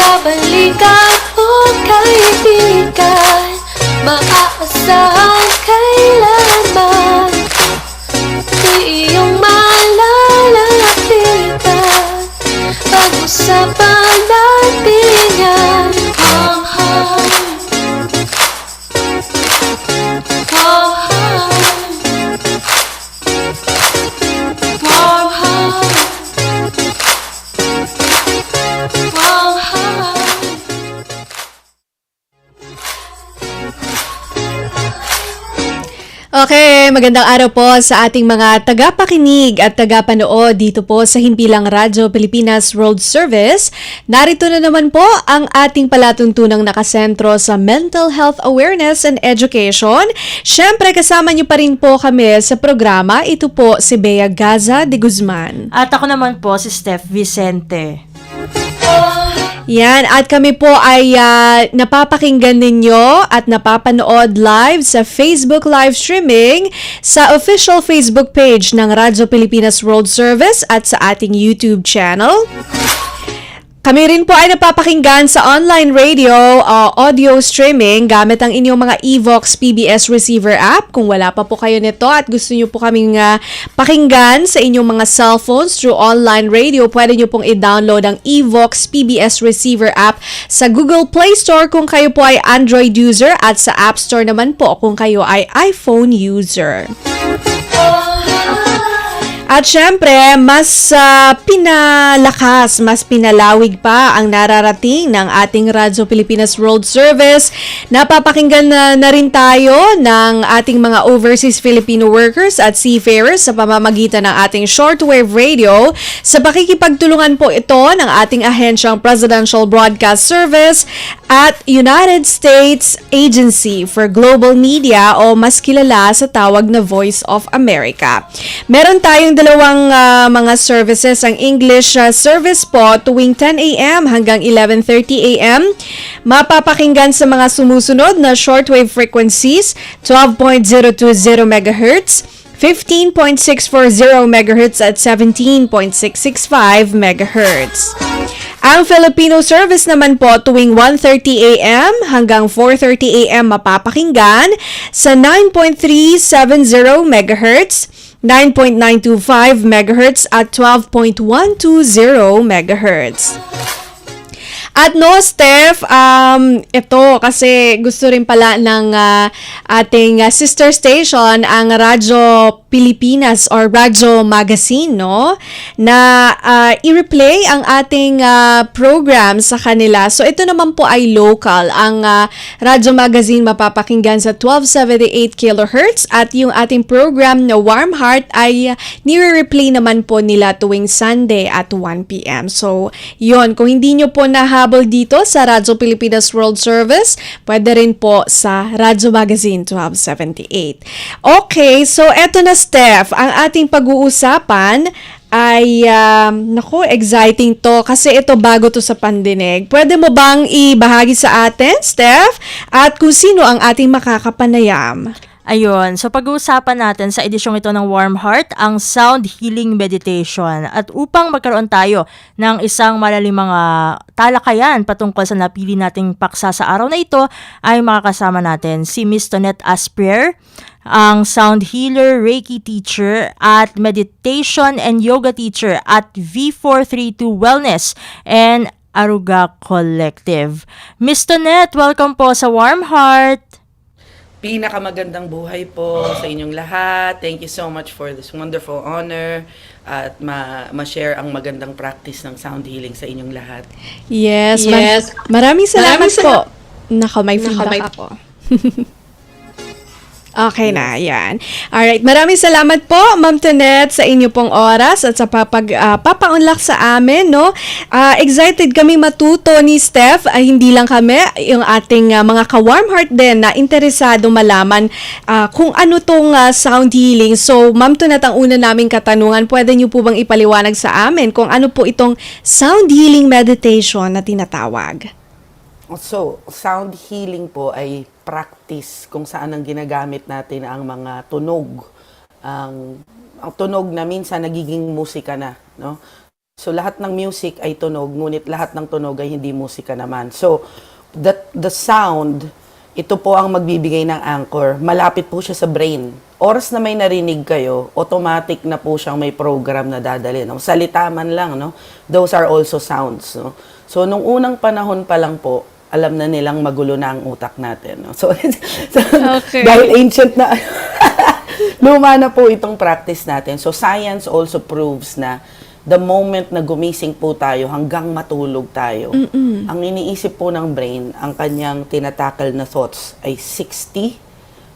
Babalikan mo kaibigan, maaasahan kailanman, di iyong malalapitan. Pag-usapan natin yan. Warm heart, warm heart, warm heart, warm heart. Okay, magandang araw po sa ating mga tagapakinig at tagapanood dito po sa Himpilang Radyo Pilipinas World Service. Narito na naman po ang ating palatuntunang nakasentro sa mental health awareness and education. Siyempre, kasama niyo pa rin po kami sa programa. Ito po si Bea Gaza de Guzman. At ako naman po si Steph Vicente. Yan, at kami po ay napapakinggan ninyo at napapanood live sa Facebook live streaming sa official Facebook page ng Radyo Pilipinas World Service at sa ating YouTube channel. Kami rin po ay napapakinggan sa online radio audio streaming gamit ang inyong mga Evox PBS receiver app. Kung wala pa po kayo nito at gusto nyo po kaming pakinggan sa inyong mga cellphones through online radio, pwede nyo pong i-download ang Evox PBS receiver app sa Google Play Store kung kayo po ay Android user at sa App Store naman po kung kayo ay iPhone user. At syempre, mas pinalakas, mas pinalawig pa ang nararating ng ating Radyo Pilipinas World Service. Napapakinggan na rin tayo ng ating mga overseas Filipino workers at seafarers sa pamamagitan ng ating shortwave radio. Sa pakikipagtulungan po ito ng ating ahensyang Presidential Broadcast Service at United States Agency for Global Media o mas kilala sa tawag na Voice of America. Meron tayong dalawang mga services. Ang English service po tuwing 10 a.m. hanggang 11:30 a.m. Mapapakinggan sa mga sumusunod na shortwave frequencies 12.020 MHz, 15.640 MHz at 17.665 MHz. Ang Filipino service naman po tuwing 1:30 a.m. hanggang 4:30 a.m. mapapakinggan sa 9.370 MHz, 9.925 MHz at 12.120 MHz. At no, Steph, ito kasi gusto rin pala ng ating sister station, ang Radyo Pilipinas or Radyo Magazine, no? Na i-replay ang ating program sa kanila. So ito naman po ay local. Ang Radyo Magazine mapapakinggan sa 1278 kHz at yung ating program na Warm Heart ay nire-replay naman po nila tuwing Sunday at 1 p.m. So yun, kung hindi nyo po nahabol dito sa Radyo Pilipinas World Service, pwede rin po sa Radyo Magazine 1278. Okay, so eto na, Steph, ang ating pag-uusapan ay, exciting to kasi ito bago to sa pandinig. Pwede mo bang ibahagi sa atin, Steph, at kung sino ang ating makakapanayam? Ayun, so pag-uusapan natin sa edisyong ito ng Warm Heart, ang Sound Healing Meditation. At upang magkaroon tayo ng isang malalim mga talakayan patungkol sa napili nating paksa sa araw na ito, ay makakasama natin si Miss Tonette Asprier, ang sound healer, Reiki teacher, at meditation and yoga teacher at V432 Wellness and Aruga Collective. Miss Tonette, welcome po sa Warm Heart. Pinakamagandang buhay po sa inyong lahat. Thank you so much for this wonderful honor at ma-share ang magandang practice ng sound healing sa inyong lahat. Yes. Maraming salamat po. Nako, may feedback ako. Okay na, yan. Alright, maraming salamat po, Ma'am Tonette, sa inyo pong oras at sa papaunlak sa amin, no? Excited kami matuto ni Steph, hindi lang kami, yung ating mga ka-warm heart din na interesado malaman kung ano tong sound healing. So, Ma'am Tonette, ang una naming katanungan, pwede niyo po bang ipaliwanag sa amin kung ano po itong sound healing meditation na tinatawag? So, sound healing po ay practice kung saan ang ginagamit natin ang mga tunog. Ang tunog na minsan nagiging musika na, no? So lahat ng music ay tunog, ngunit lahat ng tunog ay hindi musika naman. So the sound, ito po ang magbibigay ng anchor. Malapit po siya sa brain. Oras na may narinig kayo, automatic na po siyang may program na dadali. No? Salita man lang, no? Those are also sounds. No? So nung unang panahon pa lang po, alam na nilang magulo na ang utak natin. No? So, Okay. dahil ancient na, luma na po itong practice natin. So science also proves na the moment na gumising po tayo hanggang matulog tayo, ang iniisip po ng brain, ang kanyang tinatakal na thoughts ay 60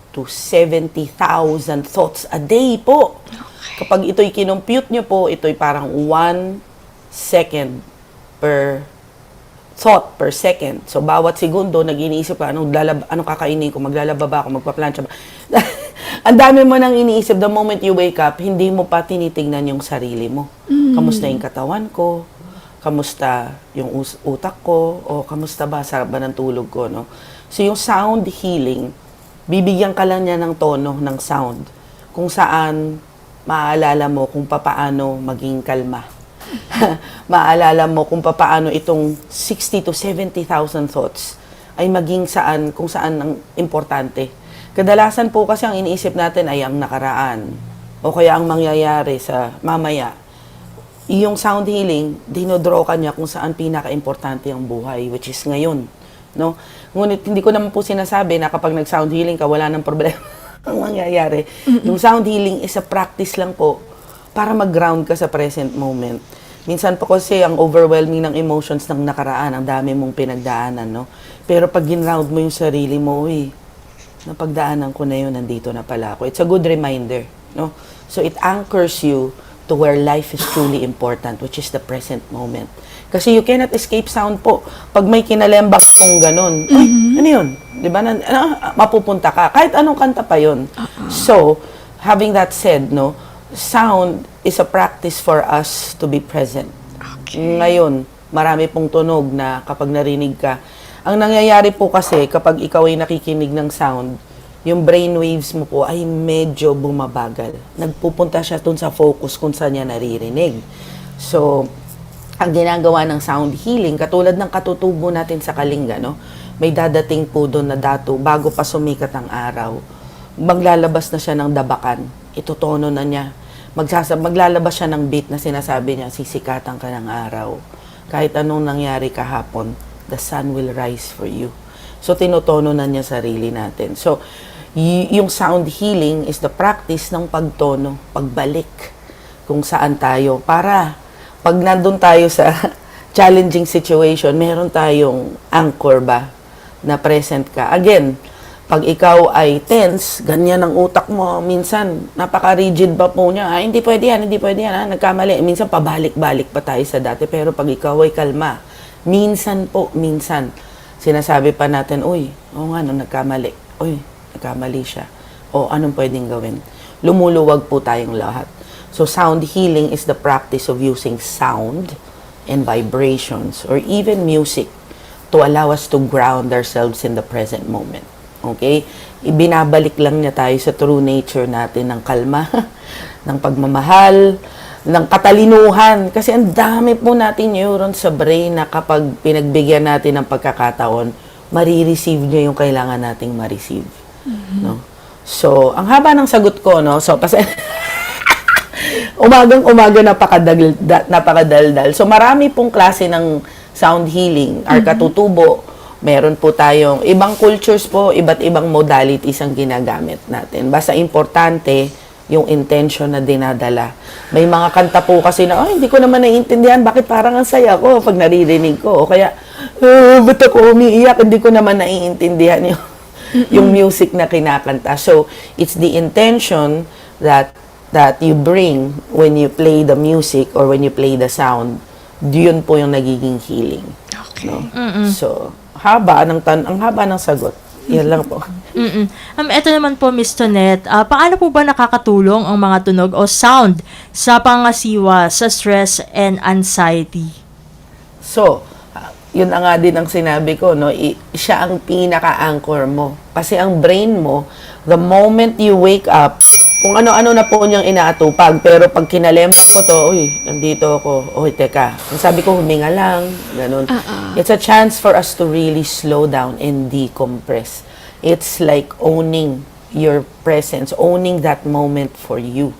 to 70,000 thoughts a day po. Kapag ito'y kinompute nyo po, ito'y parang 1 second per thought per second. So, bawat segundo, nag-iniisip ka, anong kakainin ko, maglalaba ba ako, magpaplansya ba? Ang dami mo nang iniisip. The moment you wake up, hindi mo pa tinitingnan yung sarili mo. Kamusta yung katawan ko? Kamusta yung utak ko? O kamusta ba sa ba ng tulog ko? No? So, yung sound healing, bibigyan ka lang niya ng tono ng sound. Kung saan maaalala mo kung papaano maging kalma. Maaalala mo kung papaano itong 60 to 70,000 thoughts ay maging saan, kung saan ang importante. Kadalasan po kasi ang iniisip natin ay ang nakaraan o kaya ang mangyayari sa mamaya. Yung sound healing, dinodraw ka niya kung saan pinaka-importante ang buhay, which is ngayon. No? Ngunit hindi ko naman po sinasabi na kapag nag-sound healing ka, wala nang problema ang mangyayari. Yung sound healing is a practice lang po para mag-ground ka sa present moment. Minsan po kasi ang overwhelming ng emotions ng nakaraan, ang dami mong pinagdaanan, no? Pero pag gin-ground mo yung sarili mo, napagdaanan ko na yun, nandito na pala ako. It's a good reminder, no? So it anchors you to where life is truly important, which is the present moment. Kasi you cannot escape sound po. Pag may kinalembang kung ganun, ay, ano yun? Di ba? Mapupunta ka. Kahit anong kanta pa yun. So, having that said, no, sound is a practice for us to be present. Ngayon, marami pong tunog na kapag narinig ka, ang nangyayari po kasi kapag ikaw ay nakikinig ng sound, yung brain waves mo po ay medyo bumabagal. Nagpupunta siya dun sa focus kung saan niya naririnig. So, ang ginagawa ng sound healing, katulad ng katutubo natin sa kalinga, no? May dadating po doon na dato bago pa sumikat ang araw. Maglalabas na siya ng dabakan. Itutono na niya. Maglalabas siya ng beat na sinasabi niya, sisikatan ka ng araw. Kahit anong nangyari kahapon, the sun will rise for you. So, tinutono na niya sarili natin. So, yung sound healing is the practice ng pagtono, pagbalik kung saan tayo. Para, pag nandun tayo sa challenging situation, meron tayong anchor ba na present ka. Again, pag ikaw ay tense, ganyan ang utak mo, minsan, napaka-rigid ba po niya, hindi pwede yan, nagkamali. Minsan, pabalik-balik pa tayo sa dati. Pero pag ikaw ay kalma, minsan, sinasabi pa natin, uy, nagkamali. Uy, nagkamali siya. O, anong pwedeng gawin? Lumuluwag po tayong lahat. So, sound healing is the practice of using sound and vibrations or even music to allow us to ground ourselves in the present moment. Okay? Ibinabalik lang niya tayo sa true nature natin ng kalma, ng pagmamahal, ng katalinuhan. Kasi ang dami po natin neurons sa brain na kapag pinagbigyan natin ng pagkakataon, marireceive niya yung kailangan nating ma-receive. No? So, ang haba ng sagot ko, no? So, umagang-umaga napakadaldal. So, marami pong klase ng sound healing, katutubo. Meron po tayong ibang cultures po, iba't ibang modalities ang ginagamit natin. Basta importante, yung intention na dinadala. May mga kanta po kasi na, hindi ko naman naiintindihan, bakit parang ang saya ko pag naririnig ko? O kaya, ba't ako umiiyak? Hindi ko naman naiintindihan yung music na kinakanta. So, it's the intention that you bring when you play the music or when you play the sound. Yun po yung nagiging healing. Okay. No? So, ang haba ng sagot. Yan lang po. Ito naman po, Miss Tonette, paano po ba nakakatulong ang mga tunog o sound sa pangasiwa sa stress and anxiety? So, yun na nga din ang sinabi ko, no? Siya ang pinaka-anchor mo. Kasi ang brain mo, the moment you wake up, kung ano-ano na po niyang inaatupag. Pero pag kinalembot ko to, uy, nandito ako. Uy, teka. Ang sabi ko, huminga lang. Ganun. It's a chance for us to really slow down and decompress. It's like owning your presence, owning that moment for you.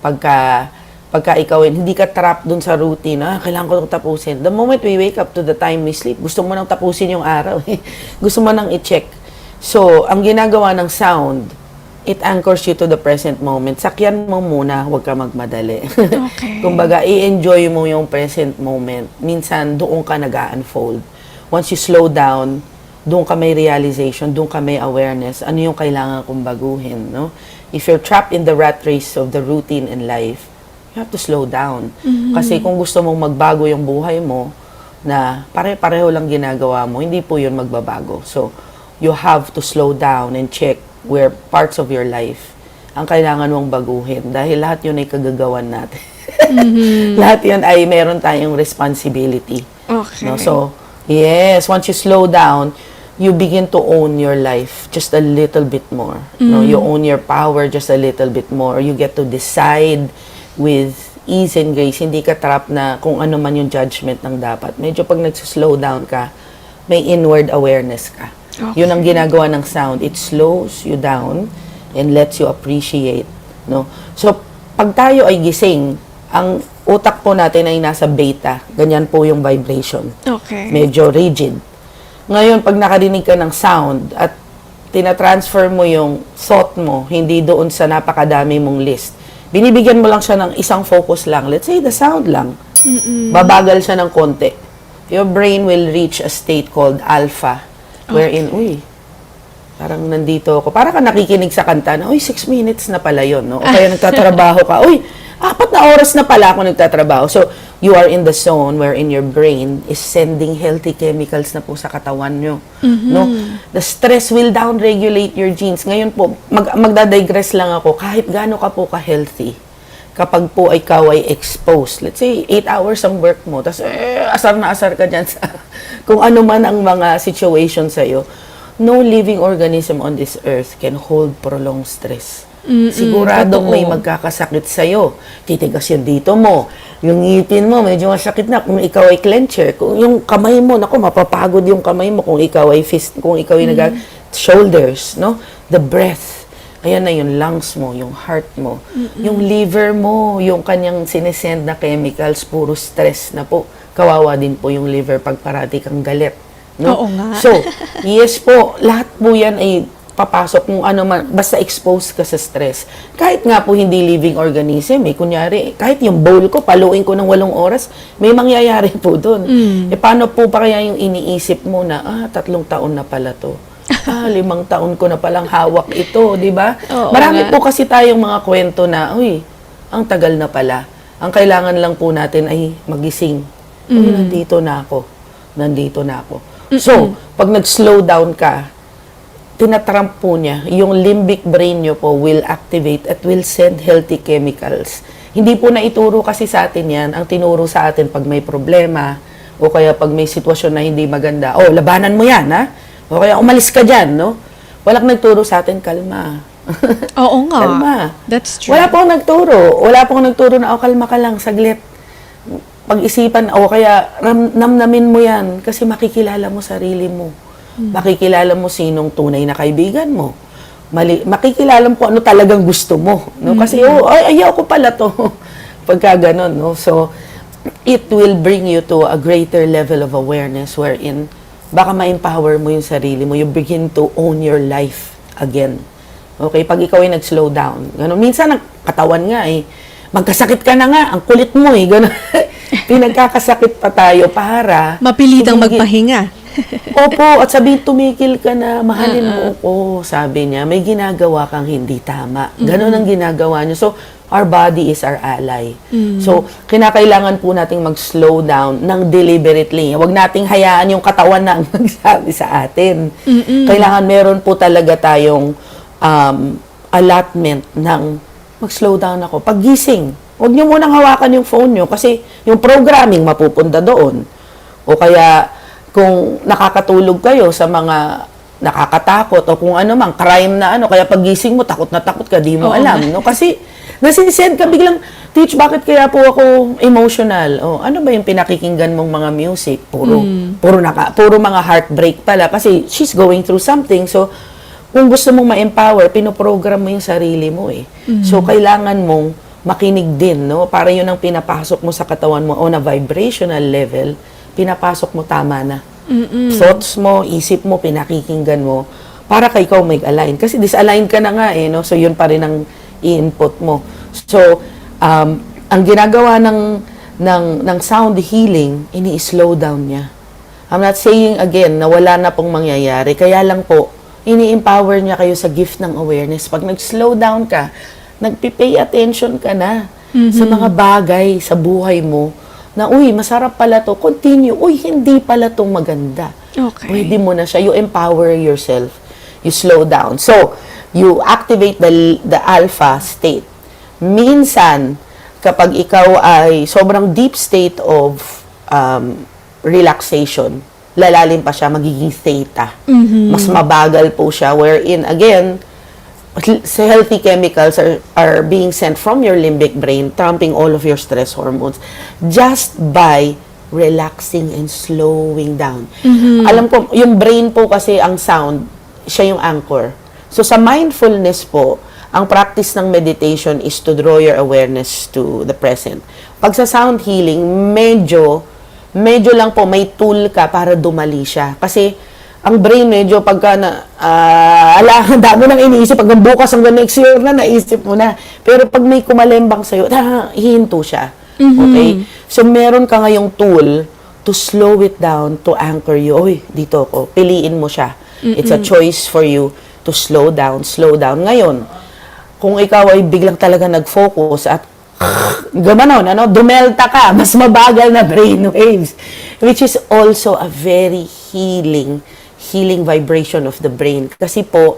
Pagka ikaw, hindi ka trap dun sa routine, kailangan ko itong tapusin. The moment we wake up to the time we sleep, gusto mo nang tapusin yung araw. Gusto mo nang i-check. So, ang ginagawa ng sound, it anchors you to the present moment. Sakyan mo muna, huwag ka magmadali. Okay. Kumbaga, i-enjoy mo yung present moment. Minsan, doon ka nag-unfold. Once you slow down, doon ka may realization, doon ka may awareness, ano yung kailangan kong baguhin, no? If you're trapped in the rat race of the routine in life, you have to slow down. Kasi kung gusto mong magbago yung buhay mo, na pare-pareho lang ginagawa mo, hindi po yun magbabago. So, you have to slow down and check where parts of your life ang kailangan mong baguhin. Dahil lahat yun ay kagagawan natin. Lahat yun ay meron tayong responsibility. Okay. No? So, yes, once you slow down, you begin to own your life just a little bit more. No, you own your power just a little bit more. You get to decide with ease and grace. Hindi ka trap na kung ano man yung judgment ng dapat. Medyo pag nagsuslow down ka, may inward awareness ka. Okay. Yun ang ginagawa ng sound. It slows you down and lets you appreciate. No? So, pag tayo ay gising, ang utak po natin ay nasa beta. Ganyan po yung vibration. Okay. Medyo rigid. Ngayon, pag nakarinig ka ng sound at tinatransfer mo yung thought mo, hindi doon sa napakadami mong list, binibigyan mo lang siya ng isang focus lang. Let's say, the sound lang. Babagal siya ng konti. Your brain will reach a state called alpha, wherein, uy, parang nandito ako. Parang ka nakikinig sa kanta na, uy, 6 minutes na pala yun, no? O kaya nagtatrabaho ka, uy, 4 na oras na pala ako nagtatrabaho. So, you are in the zone wherein your brain is sending healthy chemicals na po sa katawan nyo. No? The stress will down-regulate your genes. Ngayon po, magdadigress lang ako, kahit gaano ka po ka-healthy, kapag po ikaw ay exposed, let's say, 8 hours ang work mo, tapos asar na asar ka dyan sa kung ano man ang mga situation sa'yo, no living organism on this earth can hold prolonged stress. Siguradong may magkakasakit sa'yo. Titigas yung dito mo. Yung ngipin mo, medyo masakit na. Kung ikaw ay clencher, kung yung kamay mo, naku, mapapagod yung kamay mo kung ikaw ay fist, kung ikaw ay shoulders, no? The breath. Ayan na yung lungs mo, yung heart mo. Yung liver mo, yung kanyang sinesend na chemicals, puro stress na po. Kawawa din po yung liver pag parati kang galit. No? Oo nga. So, yes po, lahat po yan ay papasok kung ano man, basta exposed ka sa stress. Kahit nga po hindi living organism, kunyari, kahit yung bowl ko, paluin ko ng 8 oras, may mangyayari po doon. Paano po pa kaya yung iniisip mo na, 3 taon na pala to. 5 taon ko na palang hawak ito, di ba? Oo Marami nga. po kasi tayong mga kwento na, uy, ang tagal na pala. Ang kailangan lang po natin ay magising. Uy, nandito na ako. Nandito na ako. So, pag nag-slow down ka, tinatramp po niya, yung limbic brain nyo po will activate at will send healthy chemicals. Hindi po na ituro kasi sa atin yan. Ang tinuro sa atin pag may problema o kaya pag may sitwasyon na hindi maganda, labanan mo yan, ha? O kaya umalis ka dyan, no? Walang nagturo sa atin, kalma. Oo nga. Kalma. That's true. Wala pong nagturo. Wala pong nagturo na, kalma ka lang, saglit. Pag-isipan, kaya namnamin mo yan kasi makikilala mo sarili mo. Makikilala mo sinong tunay na kaibigan mo. Makikilala mo kung ano talagang gusto mo. No? Kasi, ayaw ko pala to. Pagka ganon, no? So, it will bring you to a greater level of awareness wherein baka ma-empower mo yung sarili mo. You begin to own your life again. Okay? Pag ikaw ay nag-slow down. Ganon. Minsan, ang katawan nga magkasakit ka na nga, ang kulit mo ganon. Pinagkakasakit pa tayo para Mapilitang magpahinga. Opo, at sabihin, tumikil ka na, mahalin mo ako. Sabi niya, may ginagawa kang hindi tama. Ganon ang ginagawa niya. So, our body is our ally. So, kinakailangan po nating mag-slow down ng deliberately. Huwag nating hayaan yung katawan na ang magsabi sa atin. Kailangan meron po talaga tayong allotment ng mag-slow down ako. Paggising, huwag niyo munang hawakan yung phone niyo kasi yung programming mapupunta doon. O kaya, kung nakakatulog kayo sa mga nakakatakot o kung ano man, crime na ano, kaya pagising mo, takot na takot ka, di mo alam, no? Kasi, nasisend ka biglang, Teach, bakit kaya po ako emotional? Oh, ano ba yung pinakikinggan mong mga music? Puro mga heartbreak pala kasi she's going through something. So, kung gusto mong ma-empower, pinoprogram mo yung sarili mo eh. So, kailangan mong makinig din, no? Para yun ang pinapasok mo sa katawan mo on a vibrational level, pinapasok mo tama na. Thoughts mo, isip mo, pinakikinggan mo, para kay ikaw mag-align. Kasi disaligned ka na nga eh, no? So, yun pa rin ang i-input mo. So, ang ginagawa ng sound healing, ini-slow down niya. I'm not saying again na wala na pong mangyayari. Kaya lang po, ini-empower niya kayo sa gift ng awareness. Pag nag-slow down ka, nagpipay attention ka na sa mga bagay sa buhay mo na, uy, masarap pala to. Continue. Uy, hindi pala tong maganda. Okay. Pwede mo na siya. You empower yourself. You slow down. So, you activate the alpha state. Minsan, kapag ikaw ay sobrang deep state of relaxation, lalalim pa siya, magiging theta. Mas mabagal po siya, wherein, again, healthy chemicals are being sent from your limbic brain, trumping all of your stress hormones, just by relaxing and slowing down. Alam ko, yung brain po kasi, ang sound, siya yung anchor. So, sa mindfulness po, ang practice ng meditation is to draw your awareness to the present. Pag sa sound healing, medyo lang po may tool ka para dumali siya. Kasi ang brain medyo pagka ang dami nang iniisip, pag bukas hanggang next year na, naisip mo na. Pero pag may kumalembang sa'yo, hihinto siya. Okay? So meron ka ngayong tool to slow it down, to anchor you. Oy, dito ko. Piliin mo siya. It's a choice for you to slow down. Ngayon, kung ikaw ay biglang talaga nag-focus at gamanon, dumelta ka, mas mabagal na brainwaves, which is also a very healing vibration of the brain. Kasi po,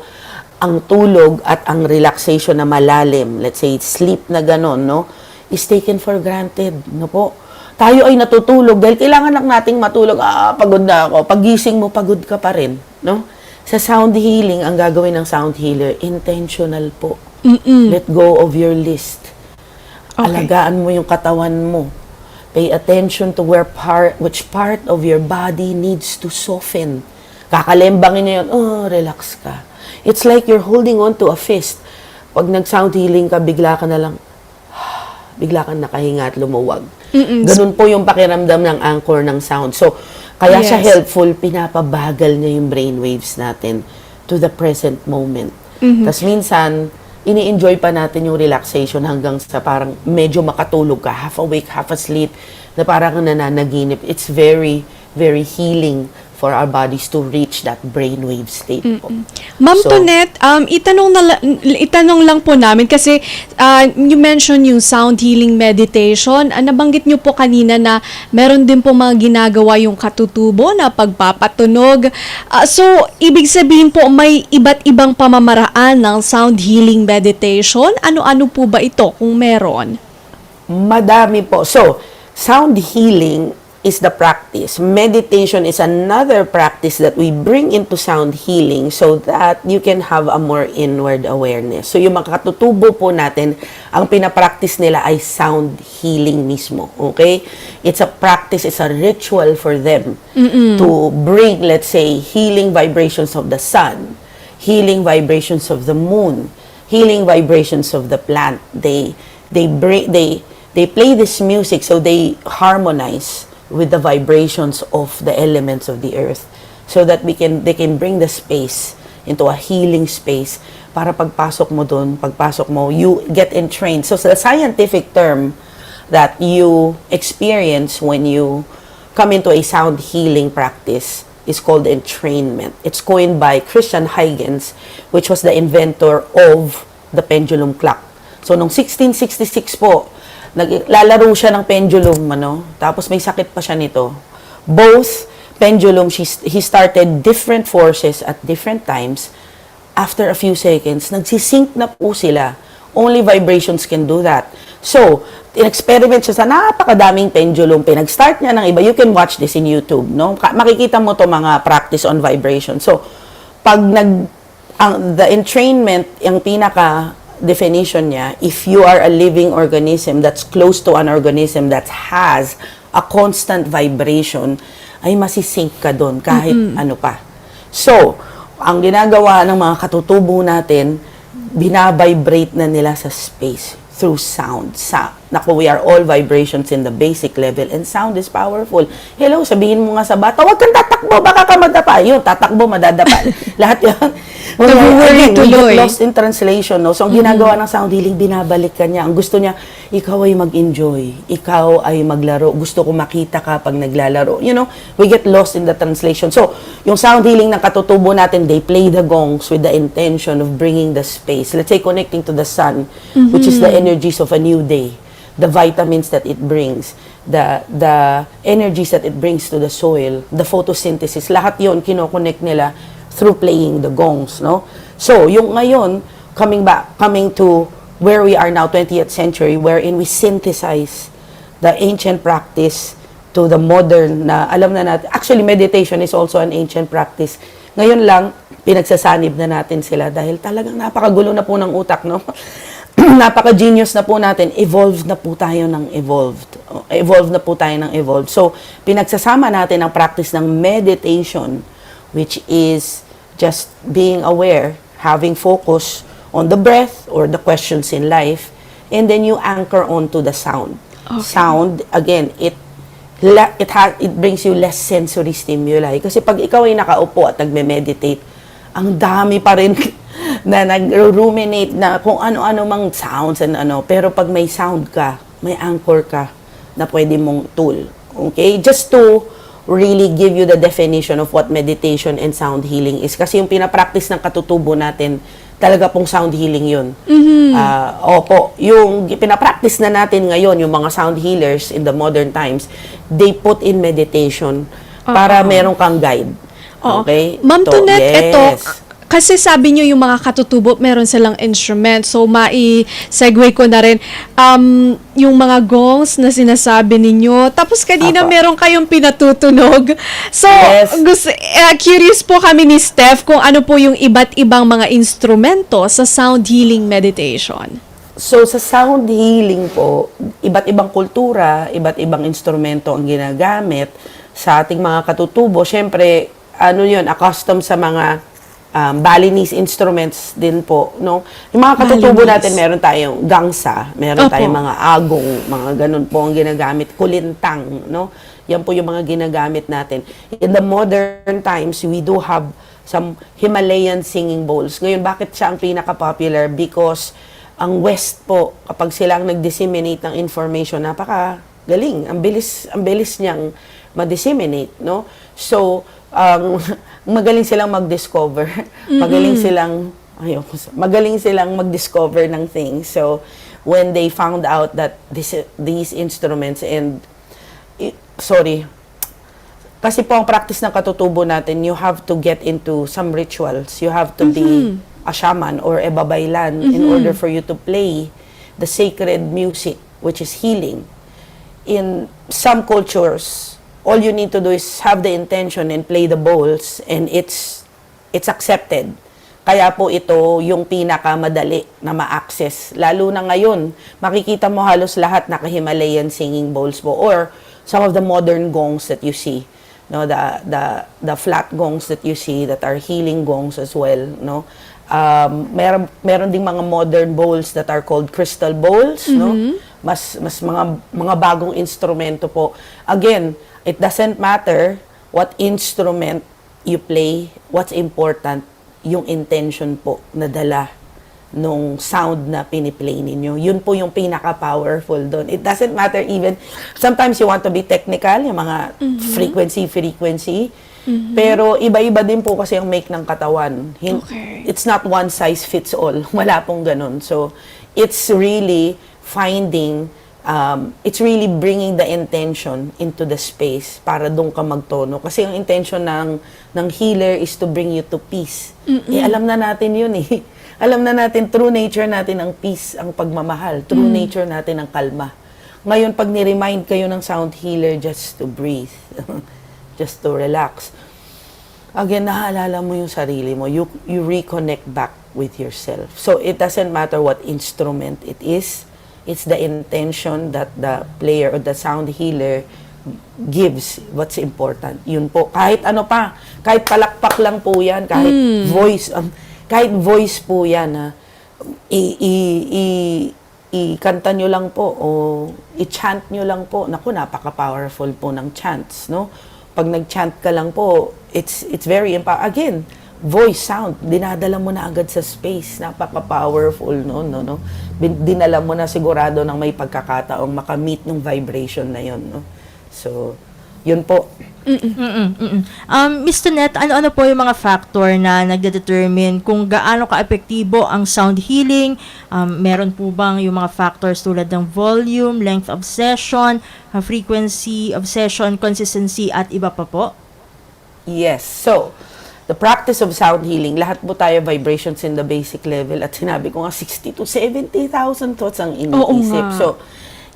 ang tulog at ang relaxation na malalim, let's say sleep na ganon, no, is taken for granted, no po. Tayo ay natutulog dahil kailangan lang nating matulog. Pagod na ako. Pagising mo, pagod ka pa rin, no? Sa sound healing, ang gagawin ng sound healer, intentional po. Let go of your list. Okay. Alagaan mo yung katawan mo. Pay attention to which part of your body needs to soften. Kakalembangin niya yun, relax ka. It's like you're holding on to a fist. Pag nag-sound healing ka, bigla ka nakahinga at lumuwag. Ganun po yung pakiramdam ng anchor ng sound. So, kaya siya helpful, pinapabagal niya yung brainwaves natin to the present moment. Tas minsan, ini-enjoy pa natin yung relaxation hanggang sa parang medyo makatulog ka, half awake, half asleep, na parang nananaginip. It's very, very healing for our bodies to reach that brainwave state po. Ma'am So, Tonette, itanong lang po namin kasi you mentioned yung sound healing meditation. Nabanggit niyo po kanina na meron din po mga ginagawa yung katutubo na pagpapatunog. So, ibig sabihin po may iba't ibang pamamaraan ng sound healing meditation. Ano-ano po ba ito kung meron? Madami po. So, sound healing is the practice. Meditation is another practice that we bring into sound healing so that you can have a more inward awareness. So, yung mga katutubo po natin, ang pinapractice nila ay sound healing mismo. Okay? It's a practice, it's a ritual for them to bring, let's say, healing vibrations of the sun, healing vibrations of the moon, healing vibrations of the plant. They play this music so they harmonize with the vibrations of the elements of the earth so that they can bring the space into a healing space para pagpasok mo, you get entrained. So, the scientific term that you experience when you come into a sound healing practice is called entrainment. It's coined by Christian Huygens, which was the inventor of the pendulum clock. So, noong 1666 po, naglalaro siya ng pendulum, tapos may sakit pa siya nito. Both pendulum, he started different forces at different times. After a few seconds, nagsisync na po sila. Only vibrations can do that. So, in-experiment siya sa napakadaming pendulum. Pinag-start niya ng iba. You can watch this in YouTube, no? Makikita mo to mga practice on vibration. So, pag the entrainment, ang pinaka definition niya, if you are a living organism that's close to an organism that has a constant vibration, ay masisync ka doon kahit ano pa. So, ang ginagawa ng mga katutubo natin, binavibrate na nila sa space through sound. Naku, we are all vibrations in the basic level and sound is powerful. Hello, sabihin mo nga sa bata, huwag kang tatakbo, baka ka madapa. Yun, tatakbo, madadapa. Lahat yun. Nabuworry We tuloy. get lost in translation. No? So, ang ginagawa ng sound healing, binabalik ka niya. Ang gusto niya, ikaw ay mag-enjoy. Ikaw ay maglaro. Gusto ko makita ka pag naglalaro. You know, we get lost in the translation. So, yung sound healing ng katutubo natin, they play the gongs with the intention of bringing the space. Let's say, connecting to the sun, which is the energies of a new day. The vitamins that it brings, the energies that it brings to the soil, the photosynthesis, lahat yon kinoconnect nila through playing the gongs, no? So, yung ngayon, coming to where we are now, 20th century, wherein we synthesize the ancient practice to the modern na alam na natin. Actually, meditation is also an ancient practice. Ngayon lang, pinagsasanib na natin sila dahil talagang napakagulo na po ng utak, no? Napaka-genius na po natin, evolved na po tayo ng evolved. Evolved na po tayo ng evolved. So, pinagsasama natin ang practice ng meditation, which is just being aware, having focus on the breath or the questions in life, and then you anchor onto the sound. Okay. Sound, again, it brings you less sensory stimuli. Kasi pag ikaw ay nakaupo at nagme-meditate, ang dami pa rin na nag-ruminate na kung ano-ano mang sounds and ano. Pero pag may sound ka, may anchor ka na pwede mong tool. Okay? Just to really give you the definition of what meditation and sound healing is. Kasi yung pinapractice ng katutubo natin, talaga pong sound healing yun. Opo, yung pinapractice na natin ngayon, yung mga sound healers in the modern times, they put in meditation para meron kang guide. Oo. Okay? Ma'am Tonet, ito, yes. kasi sabi nyo yung mga katutubo, meron silang instrument. So, mai-segue ko na rin. Yung mga gongs na sinasabi ninyo. Tapos kanina Apa. meron kayong pinatutunog. So, Yes. curious po kami ni Steph kung ano po yung iba't ibang mga instrumento sa sound healing meditation. So, sa sound healing po, iba't ibang kultura, iba't ibang instrumento ang ginagamit sa ating mga katutubo. Siyempre, accustomed sa mga Balinese instruments din po, no? Yung mga katutubo Balinese. natin, meron tayong gangsa, meron Opo. tayong mga agong, mga ganun po ang ginagamit, kulintang, no? Yan po yung mga ginagamit natin. In the modern times, we do have some Himalayan singing bowls. Ngayon, bakit siya ang pinaka-popular? Because ang West po, kapag sila ang nag-disseminate ng information, napaka-galing. Ang bilis niyang ma-disseminate, no? So, magaling silang mag-discover. Magaling silang mag-discover ng things. So, when they found out that these instruments kasi po ang practice ng katutubo natin, you have to get into some rituals. You have to be a shaman or a babaylan in order for you to play the sacred music, which is healing. In some cultures, all you need to do is have the intention and play the bowls, and it's accepted. Kaya po ito yung pinakamadali na ma-access. Lalo na ngayon, makikita mo halos lahat naka-Himalayan singing bowls po, or some of the modern gongs that you see, no, the flat gongs that you see that are healing gongs as well, no. Meron ding mga modern bowls that are called crystal bowls, no. Mas mga bagong instrumento po. Again, it doesn't matter what instrument you play, what's important, yung intention po na dala nung sound na piniplay ninyo. Yun po yung pinaka-powerful doon. It doesn't matter even, sometimes you want to be technical, yung mga frequency. Pero iba-iba din po kasi ang make ng katawan. Okay. It's not one size fits all. Wala pong ganun. So, it's really it's really bringing the intention into the space para doon ka magtono. Kasi ang intention ng healer is to bring you to peace. Alam na natin yun eh. Alam na natin, true nature natin ang peace, ang pagmamahal. True nature natin ang kalma. Ngayon, pag ni-remind kayo ng sound healer, just to breathe. Just to relax. again, naalala mo yung sarili mo. You reconnect back with yourself. So, it doesn't matter what instrument it is. It's the intention that the player or the sound healer gives what's important. Yun po. Kahit ano pa. Kahit palakpak lang po yan. Kahit voice po yan. Ha? I-kanta nyo lang po o i-chant nyo lang po. Naku, napaka-powerful po ng chants, no? Pag nag-chant ka lang po, it's very again, voice sound, dinadala mo na agad sa space. Napaka-powerful, no? Dinala mo na sigurado ng may pagkakataong makamit ng vibration na yon, no? So, yun po. Mr. Net, ano-ano po yung mga factor na nagdedetermine kung gaano ka-epektibo ang sound healing? Meron po bang yung mga factors tulad ng volume, length of session, frequency of session, consistency, at iba pa po? Yes. So, the practice of sound healing, lahat po tayo vibrations in the basic level at sinabi ko nga 60 to 70,000 thoughts ang iniisip. So,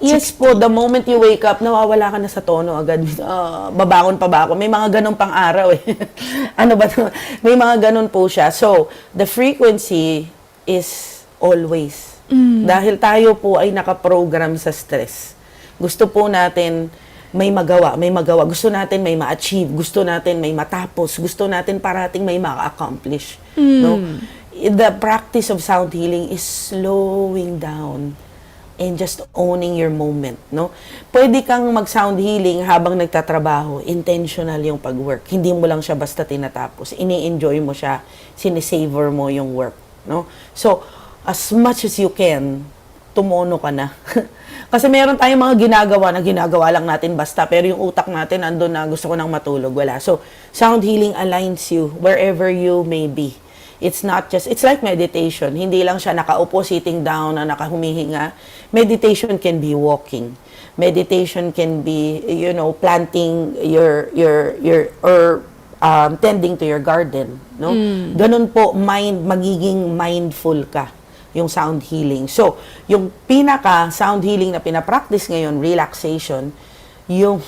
yes po, the moment you wake up, nawawala ka na sa tono agad. Babangon pa ba ako? May mga ganun pang araw eh. Ano ba ito? May mga ganun po siya. So, the frequency is always. Dahil tayo po ay nakaprogram sa stress. Gusto po natin may magawa. Gusto natin may ma-achieve. Gusto natin may matapos. Gusto natin parating may ma-accomplish. No? The practice of sound healing is slowing down and just owning your moment, no? Pwede kang mag-sound healing habang nagtatrabaho, intentional yung pag-work. Hindi mo lang siya basta tinatapos. Ini-enjoy mo siya, sinisavor mo yung work, no? So, as much as you can, tumono ka na. Kasi meron tayong mga ginagawa lang natin basta, pero yung utak natin, andun na gusto ko nang matulog, wala. So, sound healing aligns you wherever you may be. It's not just, it's like meditation. Hindi lang siya nakaupo, sitting down, na nakahumihinga. Meditation can be walking. Meditation can be, planting or tending to your garden, no? Ganun po, magiging mindful ka, yung sound healing. So, yung pinaka sound healing na pinapractice ngayon, relaxation, yung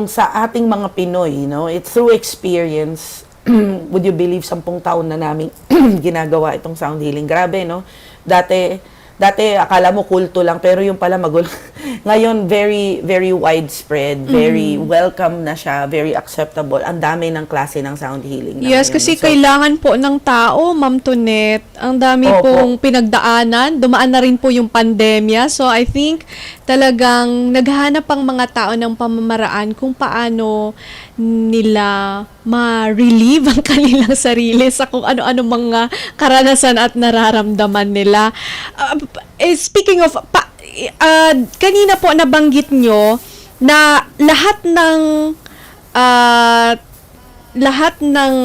sa ating mga Pinoy, no? It's through experience. Would you believe 10 taon na namin ginagawa itong sound healing? Grabe, no? Dati akala mo kulto lang, pero yung pala magulo. Ngayon, very, very widespread, very welcome na siya, very acceptable. Ang dami ng klase ng sound healing. Yes, kasi kailangan po ng tao, Ma'am Tonet. Ang dami pong pinagdaanan. Dumaan na rin po yung pandemya. So, I think talagang naghahanap ang mga tao ng pamamaraan kung paano nila ma-relieve ang kanilang sarili sa kung ano-ano mga karanasan at nararamdaman nila. Speaking of, kanina po nabanggit nyo na lahat ng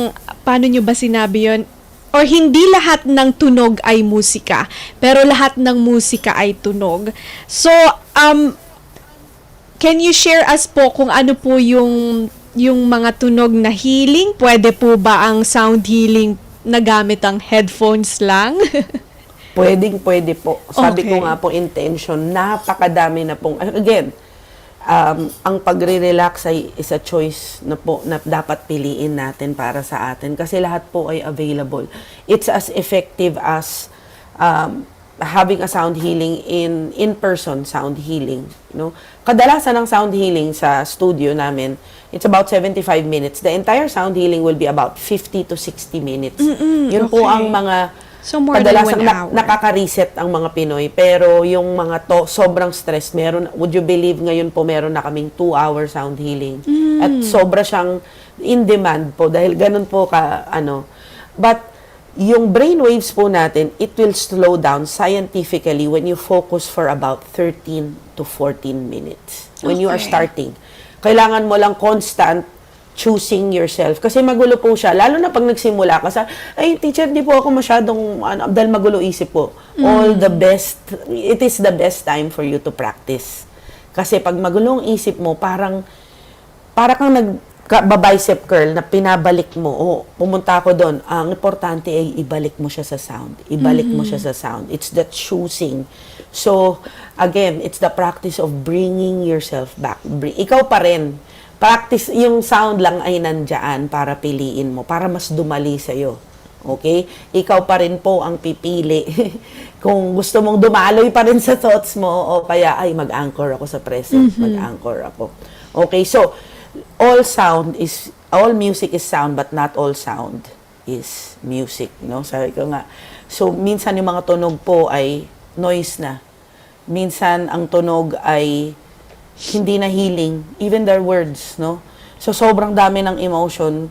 paano nyo ba sinabi yun? Or hindi lahat ng tunog ay musika, pero lahat ng musika ay tunog. So, can you share us po kung ano po yung mga tunog na healing? Pwede po ba ang sound healing na gamit ang headphones lang? Pwede po. Sabi Okay. ko nga po, intention, napakadami na pong, again, ang pagre-relax ay is a choice na po na dapat piliin natin para sa atin kasi lahat po ay available. It's as effective as having a sound healing in-person sound healing, no? Kadalasan ng sound healing sa studio namin, it's about 75 minutes. The entire sound healing will be about 50 to 60 minutes. Yun po okay. ang mga So, more than 1 hour. nakaka-reset ang mga Pinoy. Pero yung mga sobrang stress, would you believe ngayon po meron na kaming 2-hour sound healing. At sobra siyang in demand po dahil ganun po But yung brainwaves po natin, it will slow down scientifically when you focus for about 13 to 14 minutes. When you are Okay. starting. Kailangan mo lang constant choosing yourself. Kasi magulo po siya. Lalo na pag nagsimula ka ay teacher, di po ako masyadong, dahil magulo isip po. It is the best time for you to practice. Kasi pag magulong isip mo, para kang bicep curl na pinabalik mo, pumunta ako doon. Ang importante ay ibalik mo siya sa sound. Ibalik mo siya sa sound. It's the choosing. So, again, it's the practice of bringing yourself back. Ikaw pa rin. Practice, yung sound lang ay nandyan para piliin mo, para mas dumali sa'yo. Okay? Ikaw pa rin po ang pipili. Kung gusto mong dumaloy pa rin sa thoughts mo, o kaya, ay, mag-anchor ako sa present, mag-anchor ako. Okay, so, all music is sound, but not all sound is music, no? Sabi ko nga. So, minsan yung mga tunog po ay noise na. Minsan, ang tunog ay hindi na healing, even their words, no? So, sobrang dami ng emotion,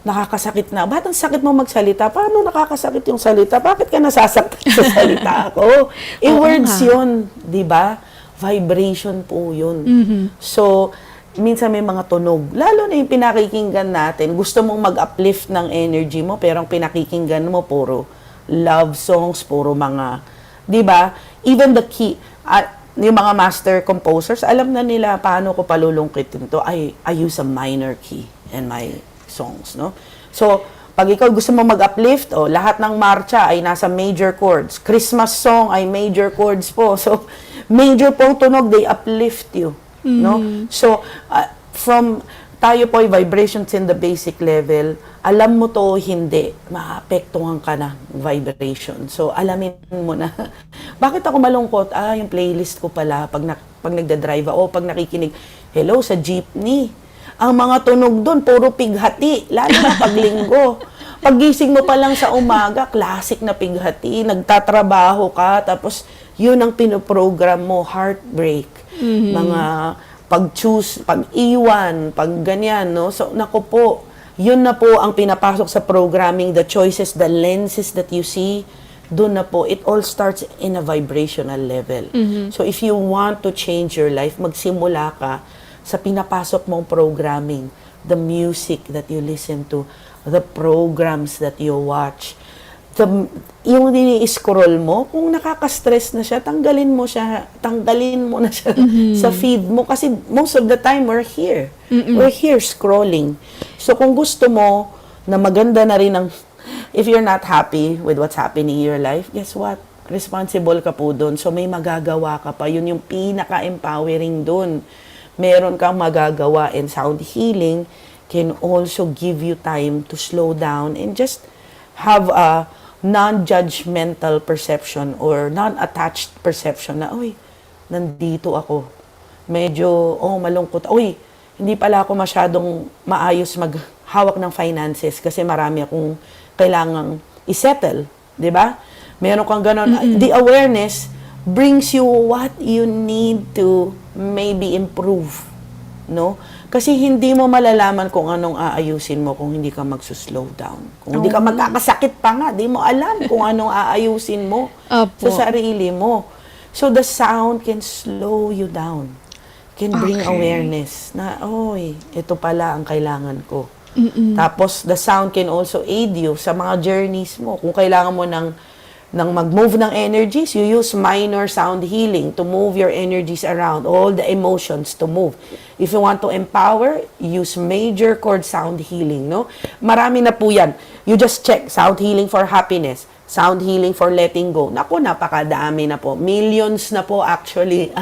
nakakasakit na. Ba't ang sakit mo magsalita? Paano nakakasakit yung salita? Bakit ka nasasaktan sa salita ako? Words yun, di ba? Vibration po yun. So, minsan may mga tunog. Lalo na yung pinakikinggan natin. Gusto mong mag-uplift ng energy mo, pero ang pinakikinggan mo, puro love songs, puro mga, di ba? Even the key, yung mga master composers, alam na nila paano ko palulungkitin to. I use a minor key in my songs, no? So, pag ikaw gusto mo mag-uplift, lahat ng marcha ay nasa major chords. Christmas song ay major chords po. So, major pong tunog, they uplift you, no? So, tayo po ay vibrations in the basic level. Alam mo to, hindi. Maapektuhan ka na vibration. So, alamin mo na. Bakit ako malungkot? Yung playlist ko pala, pag nagda-drive ako, pag nakikinig, hello, sa jeepney. Ang mga tunog doon, puro pighati, lalo na paglinggo. Paggising mo pa lang sa umaga, classic na pighati, nagtatrabaho ka, tapos yun ang pinoprogram mo, heartbreak, mga pag-choose, pag-iwan, pag ganyan, no? So, naku po, yun na po ang pinapasok sa programming, the choices, the lenses that you see, doon na po, it all starts in a vibrational level. So, if you want to change your life, magsimula ka sa pinapasok mong programming, the music that you listen to, the programs that you watch, yung ini-scroll mo, kung nakaka-stress na siya, tanggalin mo na siya sa feed mo, kasi most of the time we're here. We're here scrolling. So kung gusto mo na maganda na rin if you're not happy with what's happening in your life, guess what? Responsible ka po doon. So may magagawa ka pa. Yun yung pinaka-empowering doon. Meron kang magagawa, and sound healing can also give you time to slow down and just have a non-judgmental perception or non-attached perception na, uy, nandito ako. Medyo, malungkot. Uy, hindi pala ako masyadong maayos maghawak ng finances kasi marami akong kailangang isettle. Di ba? Meron kang ganon. The awareness brings you what you need to maybe improve, no? Kasi hindi mo malalaman kung anong aayusin mo kung hindi ka magsuslow down. Kung hindi ka magkakasakit pa nga, di mo alam kung anong aayusin mo sa sarili mo. So the sound can slow you down. Can bring awareness na, oy, ito pala ang kailangan ko. Tapos the sound can also aid you sa mga journeys mo. Kung kailangan mo ng mag-move ng energies, you use minor sound healing to move your energies around, all the emotions to move. If you want to empower, use major chord sound healing, no? Marami na po yan. You just check, sound healing for happiness, sound healing for letting go. Naku, napakadami na po. Millions na po actually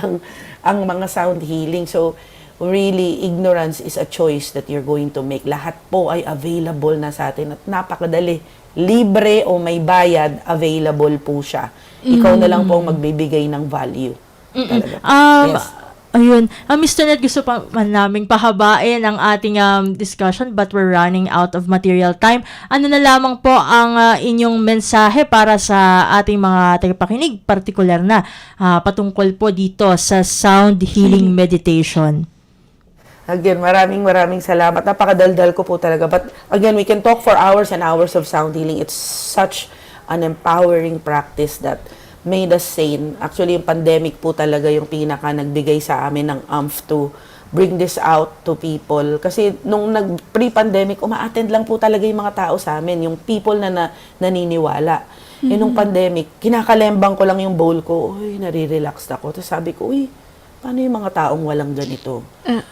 ang mga sound healing. So, really, ignorance is a choice that you're going to make. Lahat po ay available na sa atin at napakadali. Libre o may bayad, available po siya. Ikaw na lang po ang magbibigay ng value. Talaga. Yes. Ayun. Mr. Ned, gusto pa man naming pahabain ang ating discussion but we're running out of material time. Ano na lamang po ang inyong mensahe para sa ating mga tagapakinig, partikular na patungkol po dito sa sound healing meditation? Again, maraming salamat. Napakadaldal ko po talaga. But again, we can talk for hours and hours of sound healing. It's such an empowering practice that made us sane. Actually, yung pandemic po talaga yung pinaka nagbigay sa amin ng umph to bring this out to people. Kasi nung pre-pandemic, uma-attend lang po talaga yung mga tao sa amin, yung people na naniniwala. Nung pandemic, kinakalembang ko lang yung bowl ko, uy, nare-relax ako. Tapos sabi ko, uy, paano yung mga taong walang ganito?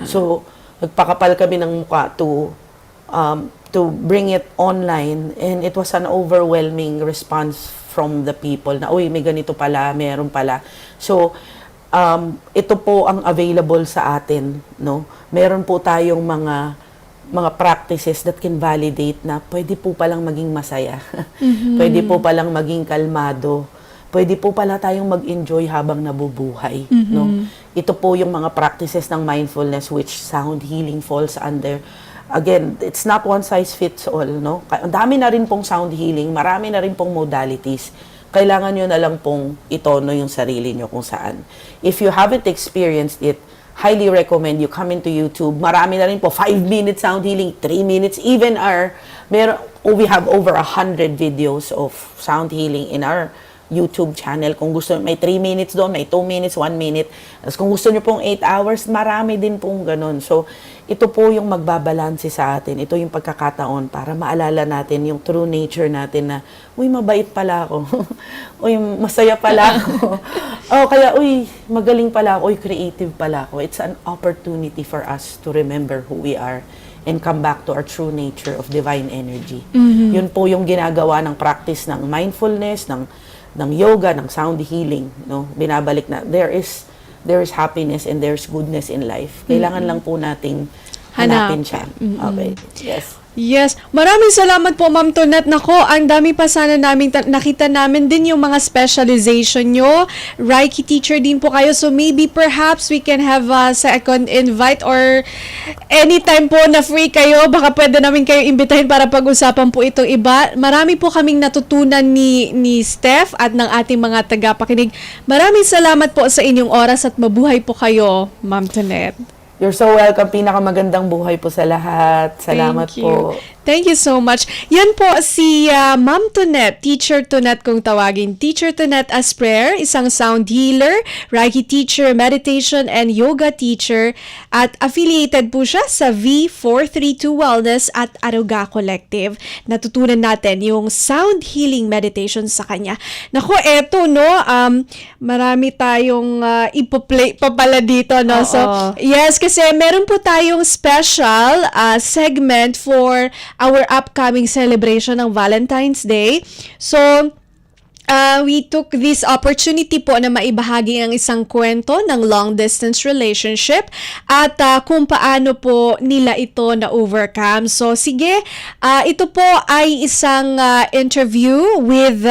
So, nagpakapal kami ng mukha to bring it online, and it was an overwhelming response from the people na, uy, may ganito pala, meron pala. So, ito po ang available sa atin, no? Meron po tayong mga practices that can validate na pwede po palang maging masaya. Pwede po palang maging kalmado. Pwede po pala tayong mag-enjoy habang nabubuhay, no? Ito po yung mga practices ng mindfulness which sound healing falls under. Again, it's not one size fits all, no? Ang dami na rin pong sound healing, marami na rin pong modalities. Kailangan nyo na lang pong itono yung sarili nyo kung saan. If you haven't experienced it, highly recommend you come into YouTube. Marami na rin po, 5-minute sound healing, 3 minutes, even we have over 100 videos of sound healing in our YouTube channel. Kung gusto, may 3 minutes doon, may 2 minutes, 1 minute. Tapos kung gusto nyo pong 8 hours, marami din pong ganun. So, ito po yung magbabalanse sa atin. Ito yung pagkakataon para maalala natin yung true nature natin na, uy, mabait pala ako. Uy, masaya pala ako. Kaya, uy, magaling pala ako. Uy, creative pala ako. It's an opportunity for us to remember who we are and come back to our true nature of divine energy. Yun po yung ginagawa ng practice ng mindfulness, ng yoga, ng sound healing, no? Binabalik na there is happiness and there's goodness in life. Kailangan lang po nating hanapin siya. Okay. Yes. Yes. Maraming salamat po, Ma'am Tonette. Nako, ang dami pa sana namin nakita namin din yung mga specialization nyo. Reiki teacher din po kayo. So maybe perhaps we can have a second invite or anytime po na free kayo, baka pwede namin kayo imbitahin para pag-usapan po itong iba. Marami po kaming natutunan ni Steph at ng ating mga tagapakinig. Maraming salamat po sa inyong oras at mabuhay po kayo, Ma'am Tonette. You're so welcome. Pinakamagandang buhay po sa lahat. Salamat Thank you. po. Thank you so much. Yan po si Ma'am Tonette, Teacher Tonette kung tawagin. Teacher Tonette Asper, isang sound healer, Reiki teacher, meditation and yoga teacher at affiliated po siya sa V432 Wellness at Aruga Collective. Natutunan natin yung sound healing meditation sa kanya. Naku, eto no, marami tayong ipo-play pa pala dito no. Oo. So, yes, kasi meron po tayong special segment for our upcoming celebration ng Valentine's Day. So, we took this opportunity po na maibahagi ang isang kwento ng long-distance relationship at kung paano po nila ito na-overcome. So, sige, ito po ay isang interview with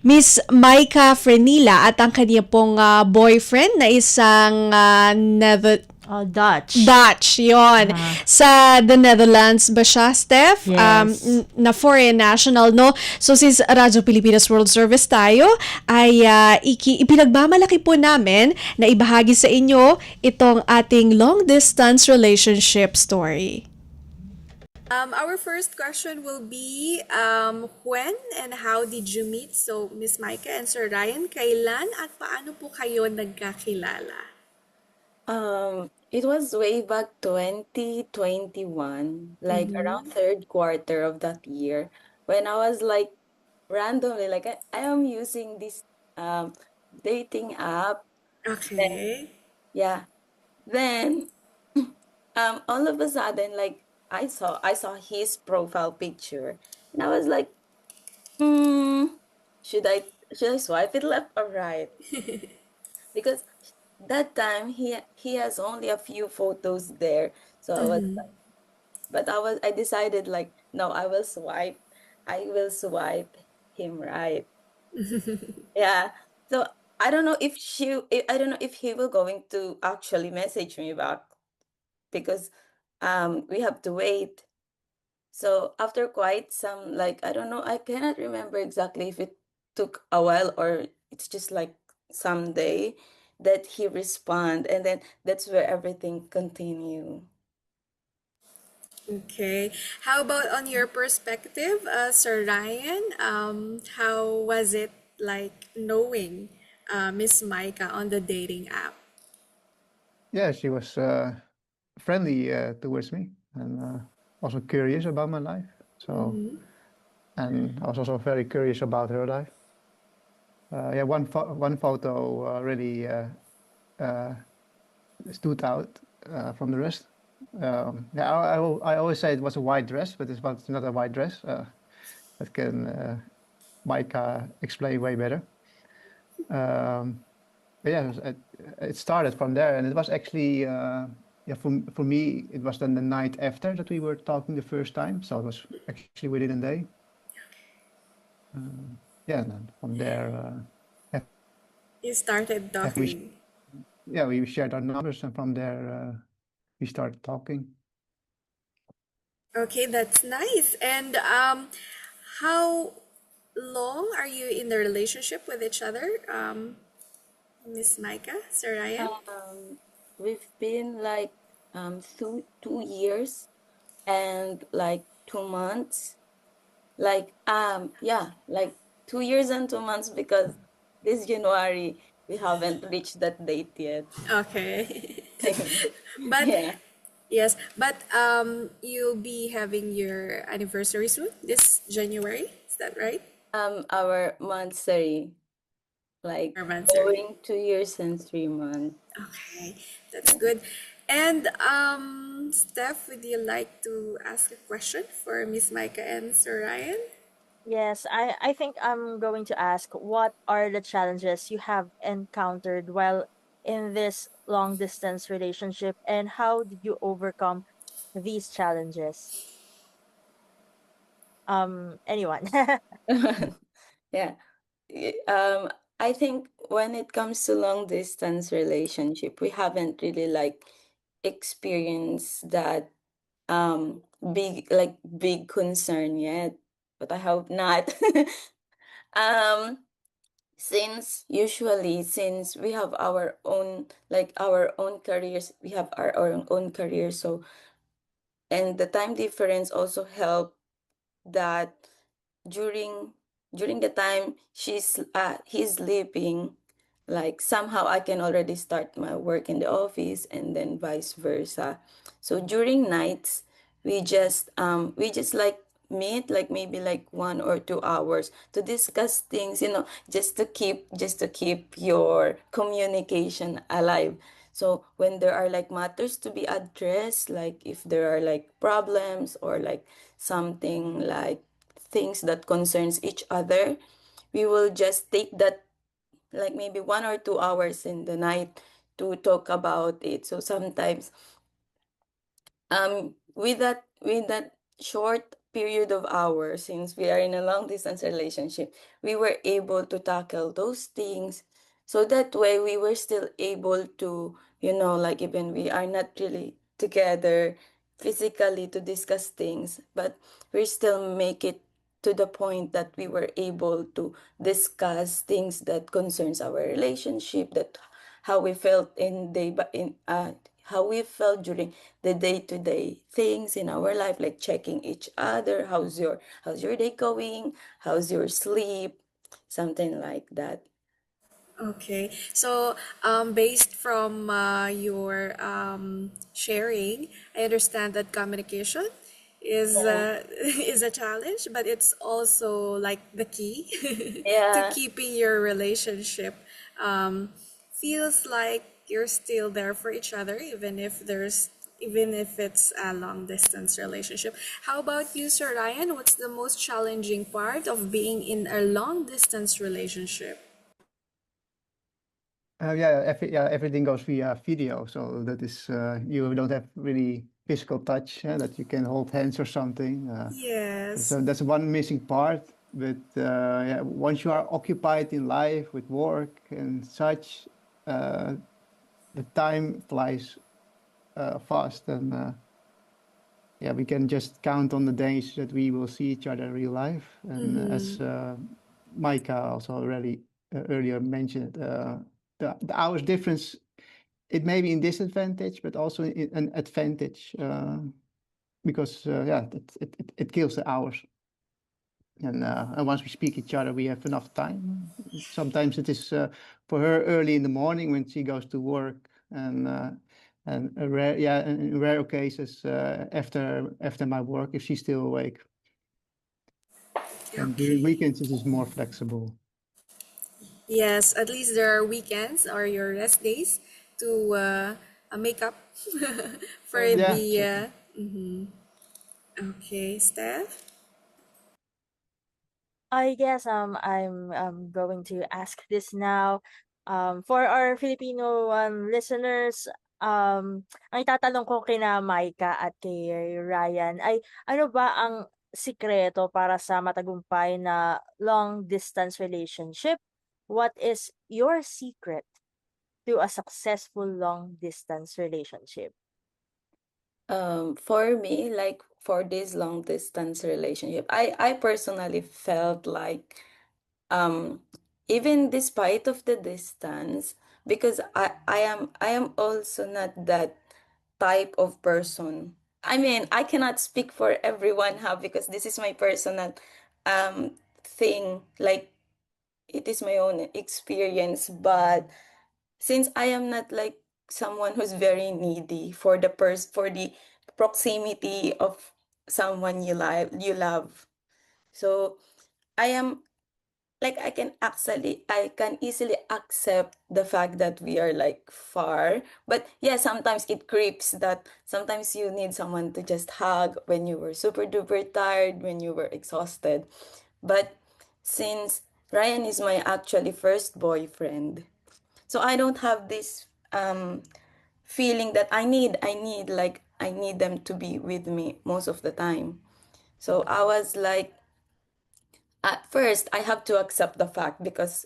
Miss Maika Frenila at ang kanya pong boyfriend na isang Dutch, yon. Sa the Netherlands ba siya, Steph? Yes. Na foreign national, no? So, since Radyo Pilipinas World Service tayo, ay ipinagmamalaki po namin na ibahagi sa inyo itong ating long-distance relationship story. Our first question will be, when and how did you meet? So, Miss Maika and Sir Ryan, kailan at paano po kayo nagkakilala? It was way back 2021, like around third quarter of that year, when I was like randomly, like I am using this dating app. Okay. Yeah. Then all of a sudden, like I saw his profile picture, and I was like, should I swipe it left or right? Because that time he has only a few photos there, so I was like, but I decided like, no, I will swipe him right. Yeah. So I don't know if I don't know if he will going to actually message me back, because we have to wait. So after quite some, like, I don't know, I cannot remember exactly if it took a while or it's just like someday that he respond, and then that's where everything continue. Okay. How about on your perspective, Sir Ryan? How was it like knowing Miss Maika on the dating app? Yeah, she was friendly towards me and also curious about my life. So, and I was also very curious about her life. Yeah, one photo really stood out from the rest. Yeah, I always say it was a white dress, but it's not a white dress. That can Micah explain way better. But yeah, it started from there, and it was actually yeah, for me it was then the night after that we were talking the first time, so it was actually within a day. Yeah, and then from there, You started after we talking. yeah, we shared our numbers, and from there we started talking. Okay, that's nice. And how long are you in the relationship with each other, Miss Micah, Sir Ryan? We've been like 2 years and like 2 months. Like yeah, like 2 years and 2 months because this January we haven't reached that date yet. Okay. But Yeah. yes, but you'll be having your anniversary soon, this January. Is that right? Our monthsary, like Your anniversary. going 2 years and 3 months. Okay, that's good. And Steph, would you like to ask a question for Miss Micah and Sir Ryan? Yes, I think I'm going to ask what are the challenges you have encountered while in this long distance relationship and how did you overcome these challenges? Anyone? Yeah. I think when it comes to long distance relationship, we haven't really like experienced that big concern yet, but I hope not. um since we have our own careers, we have our own careers, so and the time difference also help that during during the time he's sleeping, like somehow I can already start my work in the office and then vice versa. So during nights we just like meet like maybe like 1 or 2 hours to discuss things, just to keep your communication alive. So when there are like matters to be addressed, like if there are like problems or like something like things that concerns each other, we will just take that like maybe 1 or 2 hours in the night to talk about it. So sometimes with that short period of hours, since we are in a long distance relationship, we were able to tackle those things. So that way we were still able to, like even we are not really together physically to discuss things, but we still make it to the point that we were able to discuss things that concerns our relationship, that how we felt in day but in how we felt during the day-to-day things in our life, like checking each other, how's your day going, how's your sleep, something like that. Okay, so based from your sharing, I understand that communication is Yeah. is a challenge, but it's also like the key to Yeah. keeping your relationship. Um, Feels like you're still there for each other, even if it's a long distance relationship. How about you, Sir Ryan? What's the most challenging part of being in a long distance relationship? Yeah, everything goes via video, so that is you don't have really physical touch that you can hold hands or something. Yes. So that's one missing part. But yeah, once you are occupied in life with work and such, uh, the time flies fast, and yeah, we can just count on the days that we will see each other in real life. And as Micah also already earlier mentioned, the hours difference, it may be in disadvantage, but also an advantage because yeah, it kills the hours. And once we speak each other, we have enough time. Sometimes it is for her early in the morning when she goes to work, and in rare cases after my work if she's still awake. And during Okay. weekends it is more flexible. Yes, at least there are weekends or your rest days to make up for Yeah, the. exactly. Okay, Steph. I guess I'm going to ask this now. For our Filipino listeners, ang itatanong ko kina Maika at kay Ryan ay ano ba ang sikreto para sa matagumpay na long distance relationship? What is your secret to a successful long distance relationship? For me, like for this long distance relationship, I personally felt like um even despite of the distance, because I am also not that type of person. I mean, I cannot speak for everyone how, because this is my personal thing, like it is my own experience. But since I am not like someone who's very needy for for the proximity of someone you love, so I am like I can easily accept the fact that we are like far. But yeah, sometimes it creeps that sometimes you need someone to just hug when you were super duper tired, when you were exhausted. But since Ryan is my actually first boyfriend, so I don't have this feeling that I need them to be with me most of the time. So I was like, at first I have to accept the fact, because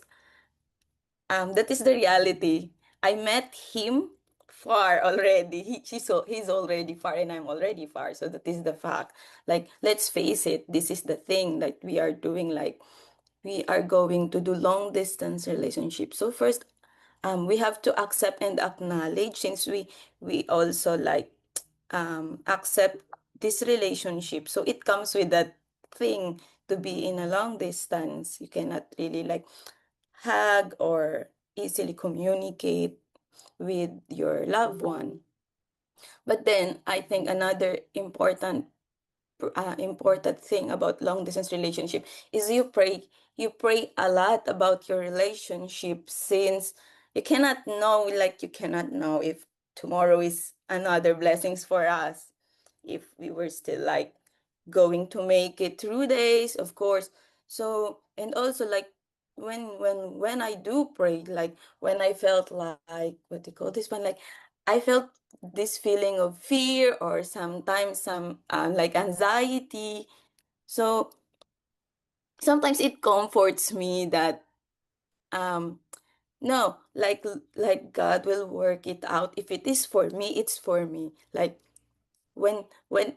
that is the reality. I met him far already. He's already far and I'm already far. So that is the fact. Like, let's face it, this is the thing that we are doing. Like, we are going to do long distance relationship. So first, we have to accept and acknowledge, since we also like accept this relationship. So it comes with that thing to be in a long distance. You cannot really like hug or easily communicate with your loved one. But then I think another important thing about long distance relationship is you pray a lot about your relationship, since you cannot know if tomorrow is another blessings for us, if we were still like going to make it through days, of course. So, and also like when I do pray, like when I felt like, what do you call this one, like I felt this feeling of fear, or sometimes some like anxiety. So sometimes it comforts me that um no, like God will work it out. If it is for me, it's for me. Like when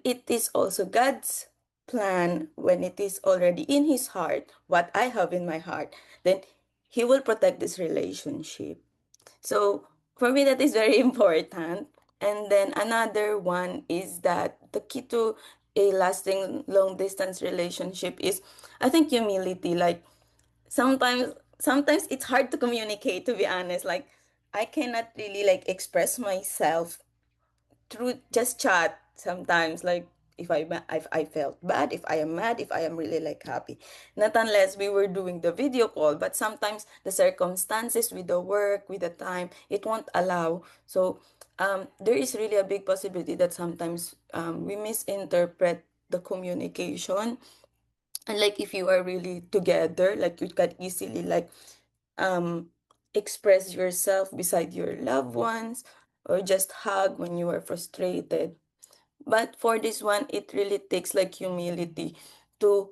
it is also God's plan, when it is already in his heart, what I have in my heart, then he will protect this relationship. So for me, that is very important. And then another one is that the key to a lasting long distance relationship is, I think, humility. Like sometimes it's hard to communicate, to be honest. Like I cannot really like express myself through just chat sometimes. Like if I felt bad, if I am mad, if I am really like happy, not unless we were doing the video call. But sometimes the circumstances with the work, with the time, it won't allow. So there is really a big possibility that sometimes we misinterpret the communication. And like if you are really together, like you can easily like um express yourself beside your loved ones, or just hug when you are frustrated. But for this one, it really takes like humility to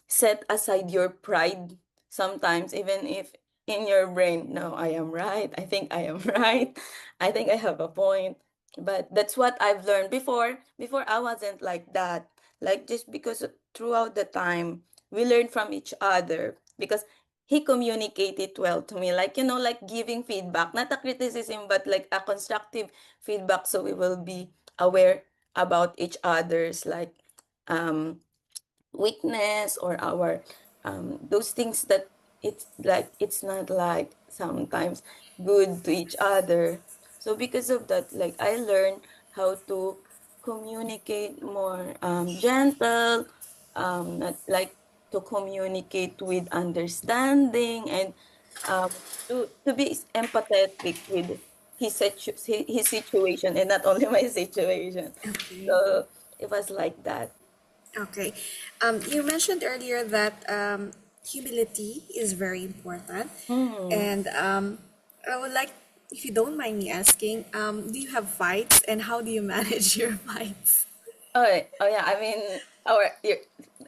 set aside your pride sometimes, even if in your brain, no, I am right. I think I am right. I think I have a point. But that's what I've learned before. Before I wasn't like that. Like just because throughout the time we learned from each other, because he communicated well to me, like like giving feedback, not a criticism, but like a constructive feedback, so we will be aware about each other's like um weakness, or our those things that it's not like sometimes good to each other. So because of that, like I learned how to communicate more gentle, not like to communicate with understanding, and um to be empathetic with his situation, and not only my situation. Okay. So it was like that. Okay. You mentioned earlier that humility is very important. And I would like, if you don't mind me asking, do you have fights and how do you manage your fights? Oh yeah. I mean,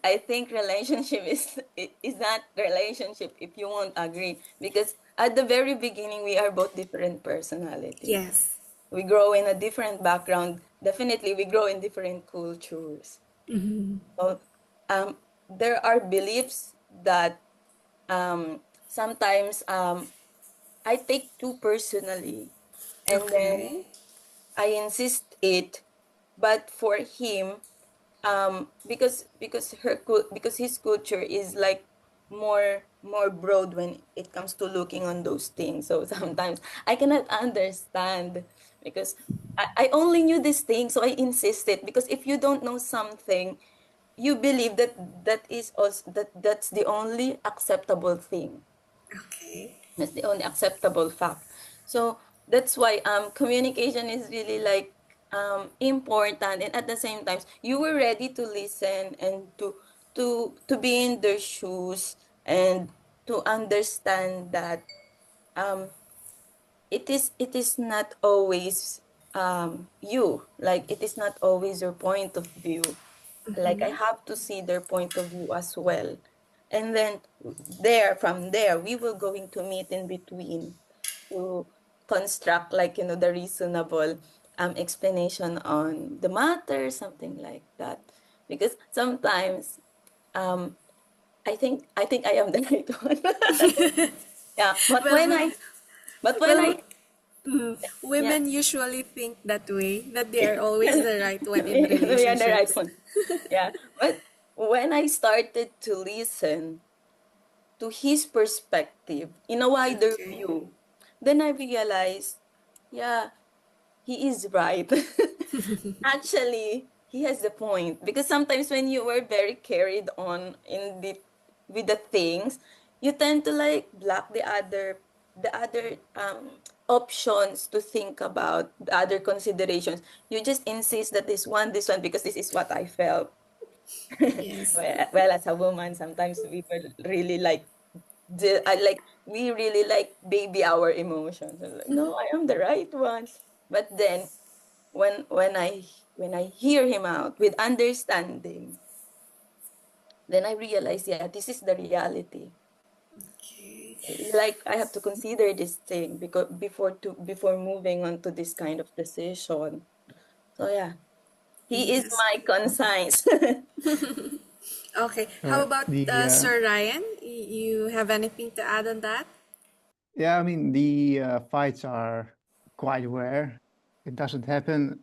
I think relationship is not relationship if you won't agree, because at the very beginning we are both different personality. Yes. We grow in a different background. Definitely, we grow in different cultures. So, there are beliefs that sometimes I take too personally, and then Okay. I insist it. But for him, because his culture is like more broad when it comes to looking on those things. So sometimes I cannot understand, because I only knew this thing, so I insisted, because if you don't know something, you believe that that's the only acceptable thing. Okay. That's the only acceptable fact. So that's why communication is really like important, and at the same time you were ready to listen and to be in their shoes, and to understand that um it is not always you, like it is not always your point of view, like I have to see their point of view as well. And then from there we will going to meet in between to construct, like, the reasonable explanation on the matter, something like that. Because sometimes um I think I am the right one. Yeah, but Well, when well, I yeah. women usually think that way, that they are always the right one in We are the right relationships. one. Yeah. But when I started to listen to his perspective in a wider Okay. view, then I realized, yeah, he is right. Actually, he has the point. Because sometimes when you were very carried on with the things, you tend to like block the other options to think about, the other considerations. You just insist that this one, because this is what I felt. Yes. Well, as a woman, sometimes we were really like, we really like baby our emotions. I was like, no, I am the right one. But then when I hear him out with understanding, then I realize, yeah, this is the reality. Okay. Like I have to consider this thing because before moving on to this kind of decision. So yeah, he is Yes. my conscience. Okay. How about The Sir Ryan? You have anything to add on that? Yeah, I mean the fights are quite rare. It doesn't happen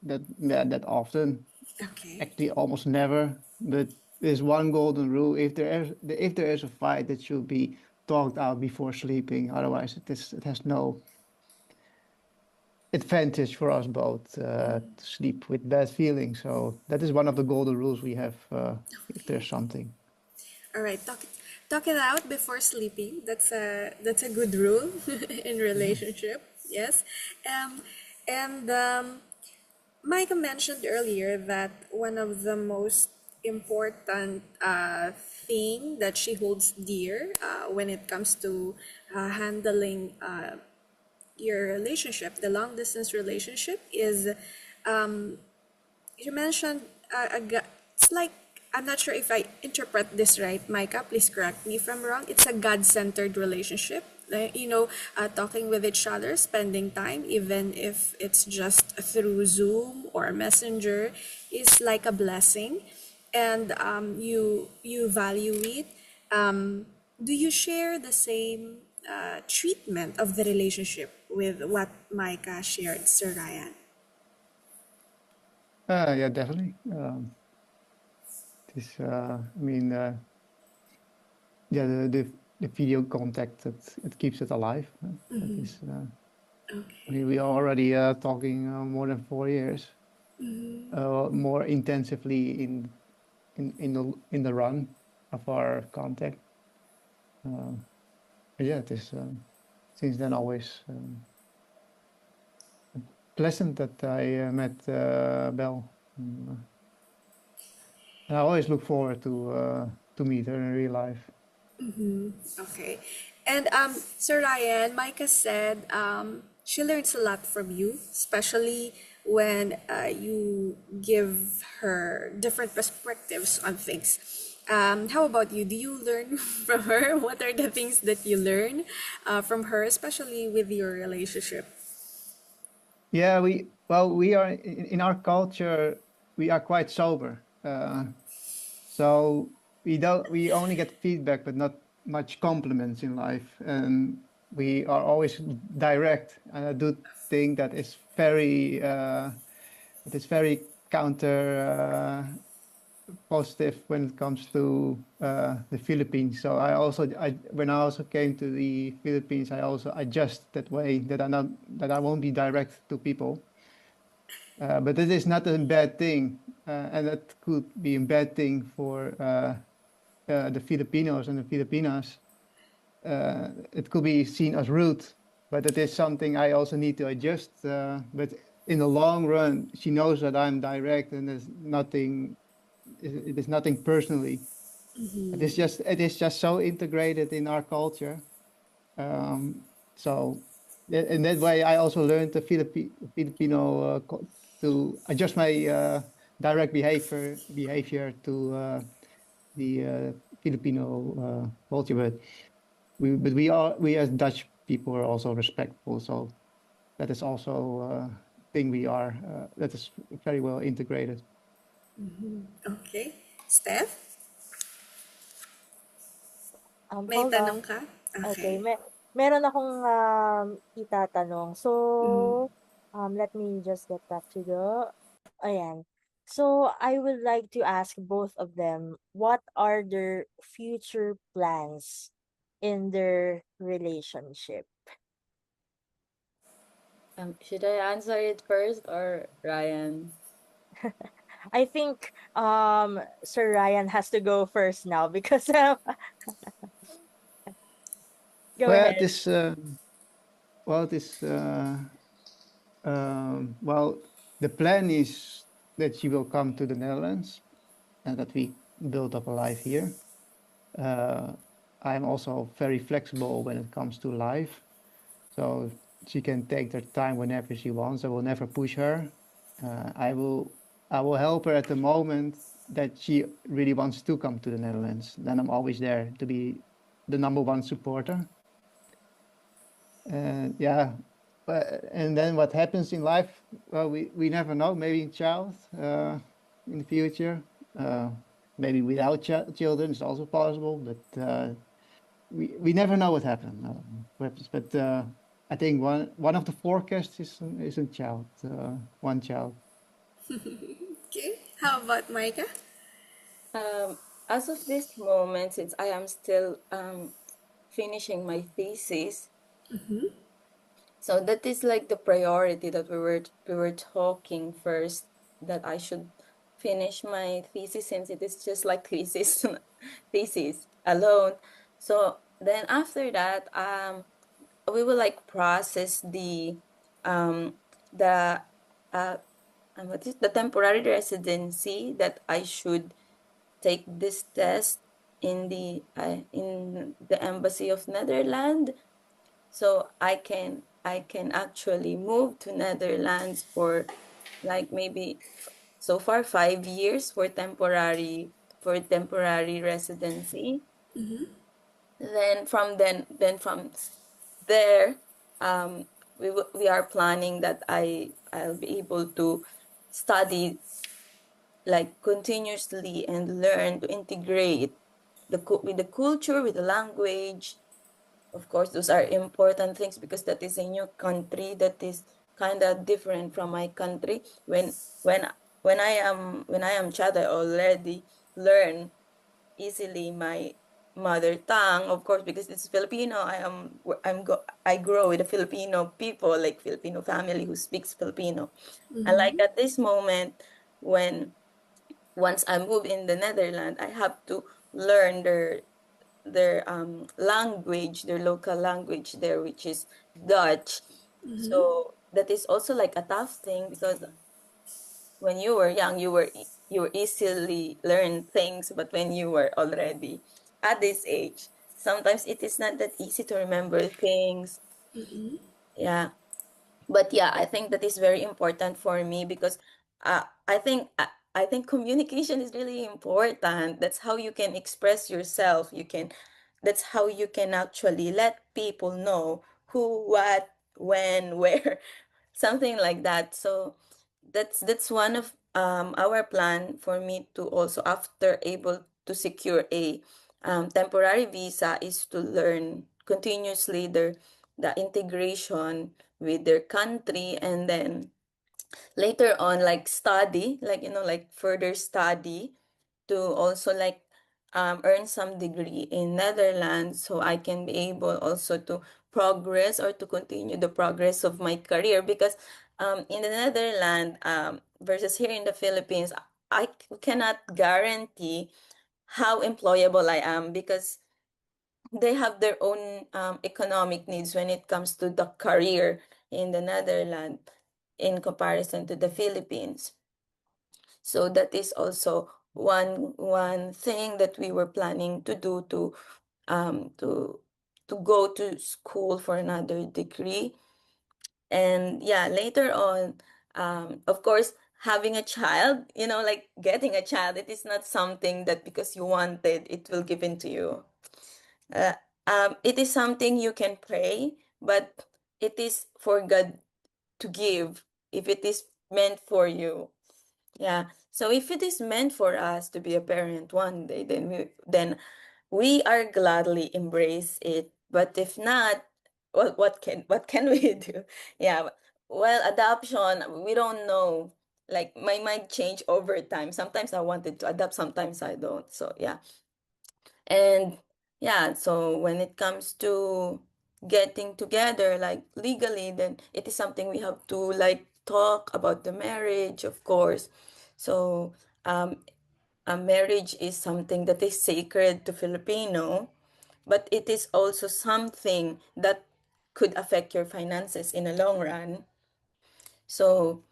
that often. Okay. Actually, almost never. But there's one golden rule: if there is a fight, that should be talked out before sleeping. Otherwise, it has no advantage for us both to sleep with bad feelings. So that is one of the golden rules we have. If there's something. All right. Talk it out before sleeping. That's a good rule in relationship. Yes. Um, and Micah mentioned earlier that one of the most important thing that she holds dear when it comes to handling your relationship, the long distance relationship, is you mentioned it's like, I'm not sure if I interpret this right, Micah. Please correct me if I'm wrong. It's a God-centered relationship. Talking with each other, spending time, even if it's just through Zoom or Messenger, is like a blessing, and you value it. Do you share the same treatment of the relationship with what Micah shared, Sir Ryan? Yeah, definitely. I mean, yeah, the video contact, that it keeps it alive. That is. I Okay. mean, we are already talking more than 4 years, more intensively in the run of our contact. But yeah, it is since then always pleasant that I met Belle. And I always look forward to to meet her in real life. Okay. And Sir Ryan, Micah said she learns a lot from you, especially when you give her different perspectives on things. How about you? Do you learn from her? What are the things that you learn from her, especially with your relationship? Yeah, we are in our culture, we are quite sober. So we only get feedback, but not much compliments in life, and we are always direct. And I do think that is very counter positive when it comes to the Philippines. So when I also came to the Philippines, I also adjust that way that I won't be direct to people. But it is not a bad thing, and that could be a bad thing for the Filipinos and the Filipinas. It could be seen as rude, but it is something I also need to adjust. But in the long run, she knows that I'm direct, and there's nothing. It is nothing personally. It is just so integrated in our culture. So in that way, I also learned the Filipino to adjust my direct behavior to the Filipino culture. But we as Dutch people are also respectful. So that is also a thing that is very well integrated. Okay. Steph, may Hold on. tanong ka? Okay, Okay. meron akong itatanong. So, let me just get back to ayan. So, I would like to ask both of them, what are their future plans in their relationship? Should I answer it first or Ryan? I think Sir Ryan has to go first now because go Well, ahead. this well, this well, the plan is that she will come to the Netherlands and that we build up a life here. Uh, I'm also very flexible when it comes to life, so she can take her time whenever she wants. I will never push her. I will help her at the moment that she really wants to come to the Netherlands. Then I'm always there to be the number one supporter. Yeah, and then what happens in life? Well, we never know. Maybe a child in the future. Maybe without children, it's also possible. But we never know what happens. But I think one of the forecasts is a child, one child. Okay. How about Micah? Um, as of this moment, since I am still finishing my thesis, so that is like the priority that we were talking first, that I should finish my thesis, since it is just like thesis alone. So then after that, we will like process um the the temporary residency, that I should take this test in the embassy of Netherlands, so I can actually move to Netherlands for like maybe so far 5 years for temporary residency. Then from there, we are planning that I'll be able to study like continuously and learn to integrate with the culture, with the language. Of course, those are important things because that is a new country that is kind of different from my country. When I am child, I already learn easily my mother tongue, of course, because it's Filipino. I grow with the Filipino people, like Filipino family who speaks Filipino. And like at this moment, when once I move in the Netherlands, I have to learn their language, their local language there, which is Dutch. So that is also like a tough thing, because when you were young, you easily learn things, but when you were already at this age, sometimes it is not that easy to remember things. Yeah. But yeah, I think that is very important for me because I think communication is really important. That's how you can express yourself. That's how you can actually let people know who, what, when, where, something like that. So that's one of our plan for me to also, after able to secure a temporary visa, is to learn continuously the integration with their country, and then later on, like study, like like further study, to also like earn some degree in Netherlands, so I can be able also to progress or to continue the progress of my career. Because in the Netherlands, versus here in the Philippines, cannot guarantee how employable I am, because they have their own economic needs when it comes to the career in the Netherlands in comparison to the Philippines. So that is also one thing that we were planning to do, to um to go to school for another degree. And yeah, later on, of course, having a child, like getting a child, it is not something that because you wanted it will given to you. uh, it is something you can pray, but it is for God to give if it is meant for you. Yeah. So if it is meant for us to be a parent one day, then we are gladly embrace it. But if not, what can we do? Yeah. Well, adoption, we don't know. Like my mind change over time. Sometimes I wanted to adopt, sometimes I don't. So yeah. And yeah, so when it comes to getting together like legally, then it is something we have to like talk about the marriage, of course. So um a marriage is something that is sacred to Filipino, but it is also something that could affect your finances in the long run. So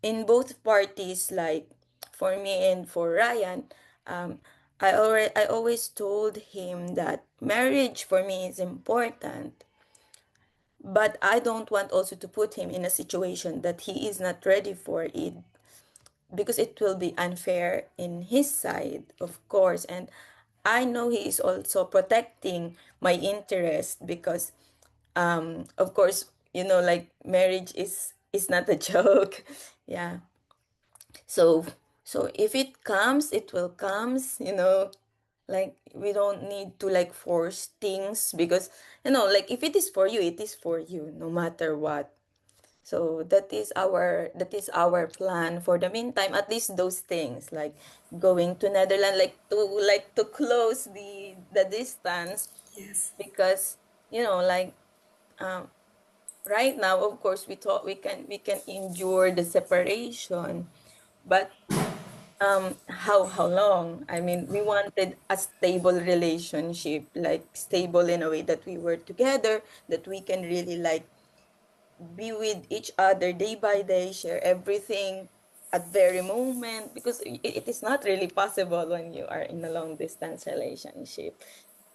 in both parties, like for me and for Ryan, um, I always told him that marriage for me is important, but I don't want also to put him in a situation that he is not ready for it, because it will be unfair in his side, of course. And I know he is also protecting my interest, because of course, like marriage is not a joke. Yeah. So if it comes, it will comes. Like we don't need to like force things, because like if it is for you, it is for you no matter what. So that is our plan for the meantime, at least those things, like going to Netherlands, like to close the distance. Yes. Because like um right now, of course, we thought we can endure the separation, but how long? I mean, we wanted a stable relationship, like stable in a way that we were together, that we can really like be with each other day by day, share everything at very moment, because it is not really possible when you are in a long distance relationship.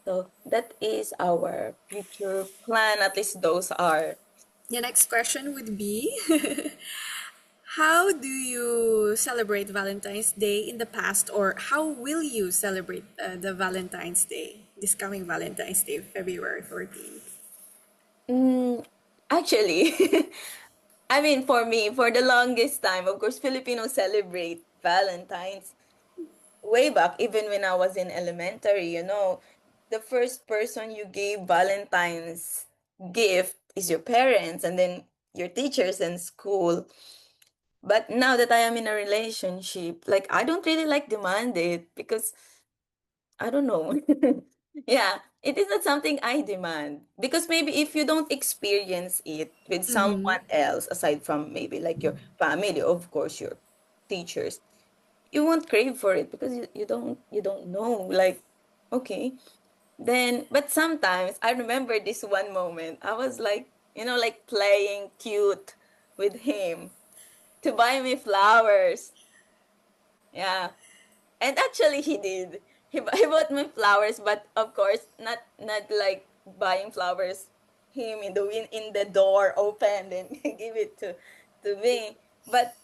So that is our future plan, at least those are. The next question would be how do you celebrate Valentine's Day in the past, or how will you celebrate the Valentine's Day, this coming Valentine's Day, February 14th? Mm, actually, I mean, for me, for the longest time, of course, Filipinos celebrate Valentine's way back, even when I was in elementary. The first person you gave Valentine's gift is your parents, and then your teachers in school. But now that I am in a relationship, like I don't really like demand it, because I don't know. Yeah, it is not something I demand, because maybe if you don't experience it with someone else aside from maybe like your family, of course, your teachers, you won't crave for it, because you don't know, like, okay. Then but sometimes I remember this one moment. I was like, like playing cute with him to buy me flowers. Yeah. And actually, he did. He bought me flowers, but of course, not like buying flowers. Him in the door open and give it to me. But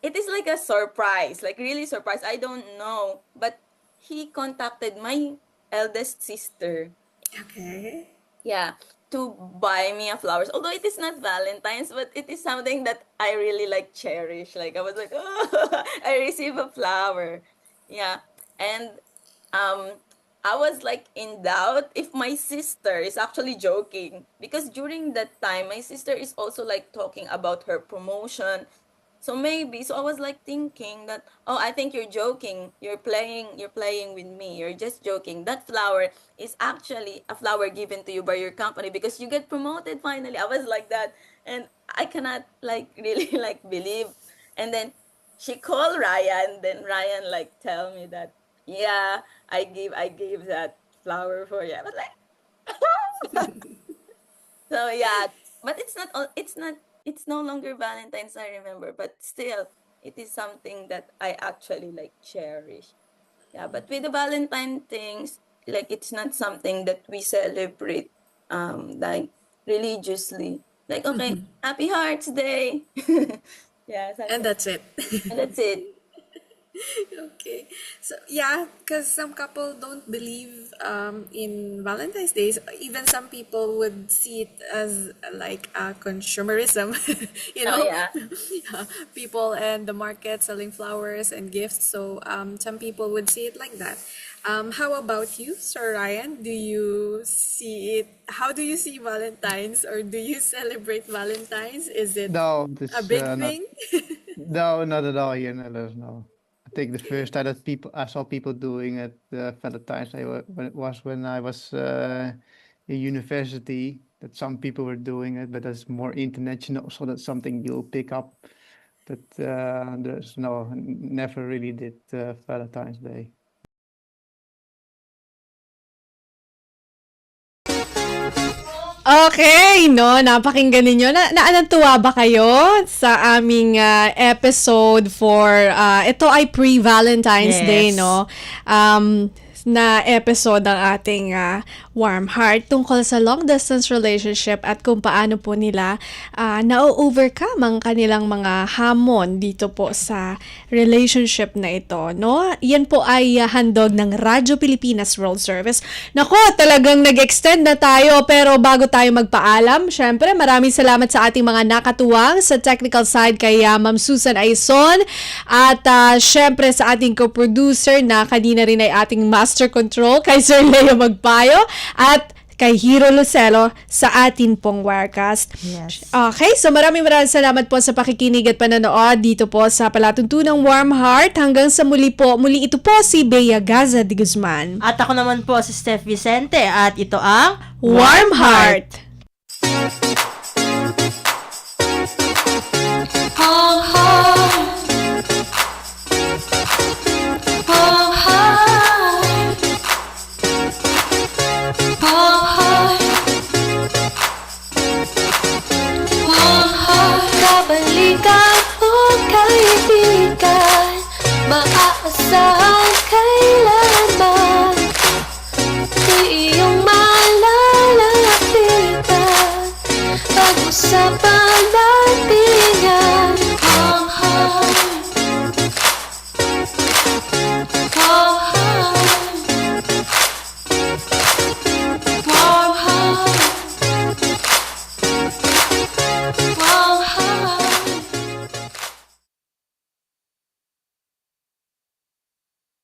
it is like a surprise, like really surprise. I don't know, but he contacted my eldest sister. Okay. Yeah, to buy me a flowers. Although it is not Valentine's, but it is something that I really like cherish. Like I was like, oh, I receive a flower. Yeah. And um I was like in doubt if my sister is actually joking because during that time my sister is also like talking about her promotion. So maybe, so I was like thinking that, oh, I think you're joking. You're playing with me. You're just joking. That flower is actually a flower given to you by your company because you get promoted finally. I was like that. And I cannot like really like believe. And then she called Ryan, then Ryan like tell me that, yeah, I gave that flower for you. I was like, so yeah, but it's no longer Valentine's, I remember, but still it is something that I actually like cherish. Yeah, but with the Valentine things, like it's not something that we celebrate like religiously. Like okay, Happy Hearts Day. Yeah, And something. that's it. And that's it. Okay. So yeah, because some couple don't believe in Valentine's Days. Even some people would see it as like consumerism. you Oh know, yeah. Yeah, people and the market selling flowers and gifts. So some people would see it like that. How about you, Sir Ryan? Do you see it? How do you see Valentine's, or do you celebrate Valentine's? Is it No, a this big not. thing? No, not at all here in Netherlands. No. I think the first time that I saw people doing it, Valentine's Day, when I was in university. That some people were doing it, but that's more international, so that's something you'll pick up. But there's no, never really did Valentine's Day. Okay, no, napakinggan ninyo. Natuwa ba kayo sa aming episode for, ito ay pre-Valentine's Day, Yes. no? Na episode ng ating Warm Heart tungkol sa long-distance relationship at kung paano po nila na-overcome ang kanilang mga hamon dito po sa relationship na ito, no? Yan po ay handog ng Radyo Pilipinas World Service. Nako, talagang nag-extend na tayo, pero bago tayo magpaalam, syempre maraming salamat sa ating mga nakatuwang sa technical side kay Ma'am Susan Aison at syempre sa ating co-producer na kanina rin ay ating master control kay Sir Leo Magpayo at kay Hiro Lucelo sa atin pong Wirecast. Yes. Okay, so maraming salamat po sa pakikinig at panonood dito po sa Palatuntunang Warm Heart. Hanggang sa muli po, ito po si Bea Gaza de Guzman. At ako naman po si Steph Vicente at ito ang Warm Heart! Warm heart, warm heart, warm heart, warm heart. Kabalikan o kaibigan, maaasahan kailanman. Di iyong malalapitan, pag-usapan natin yan.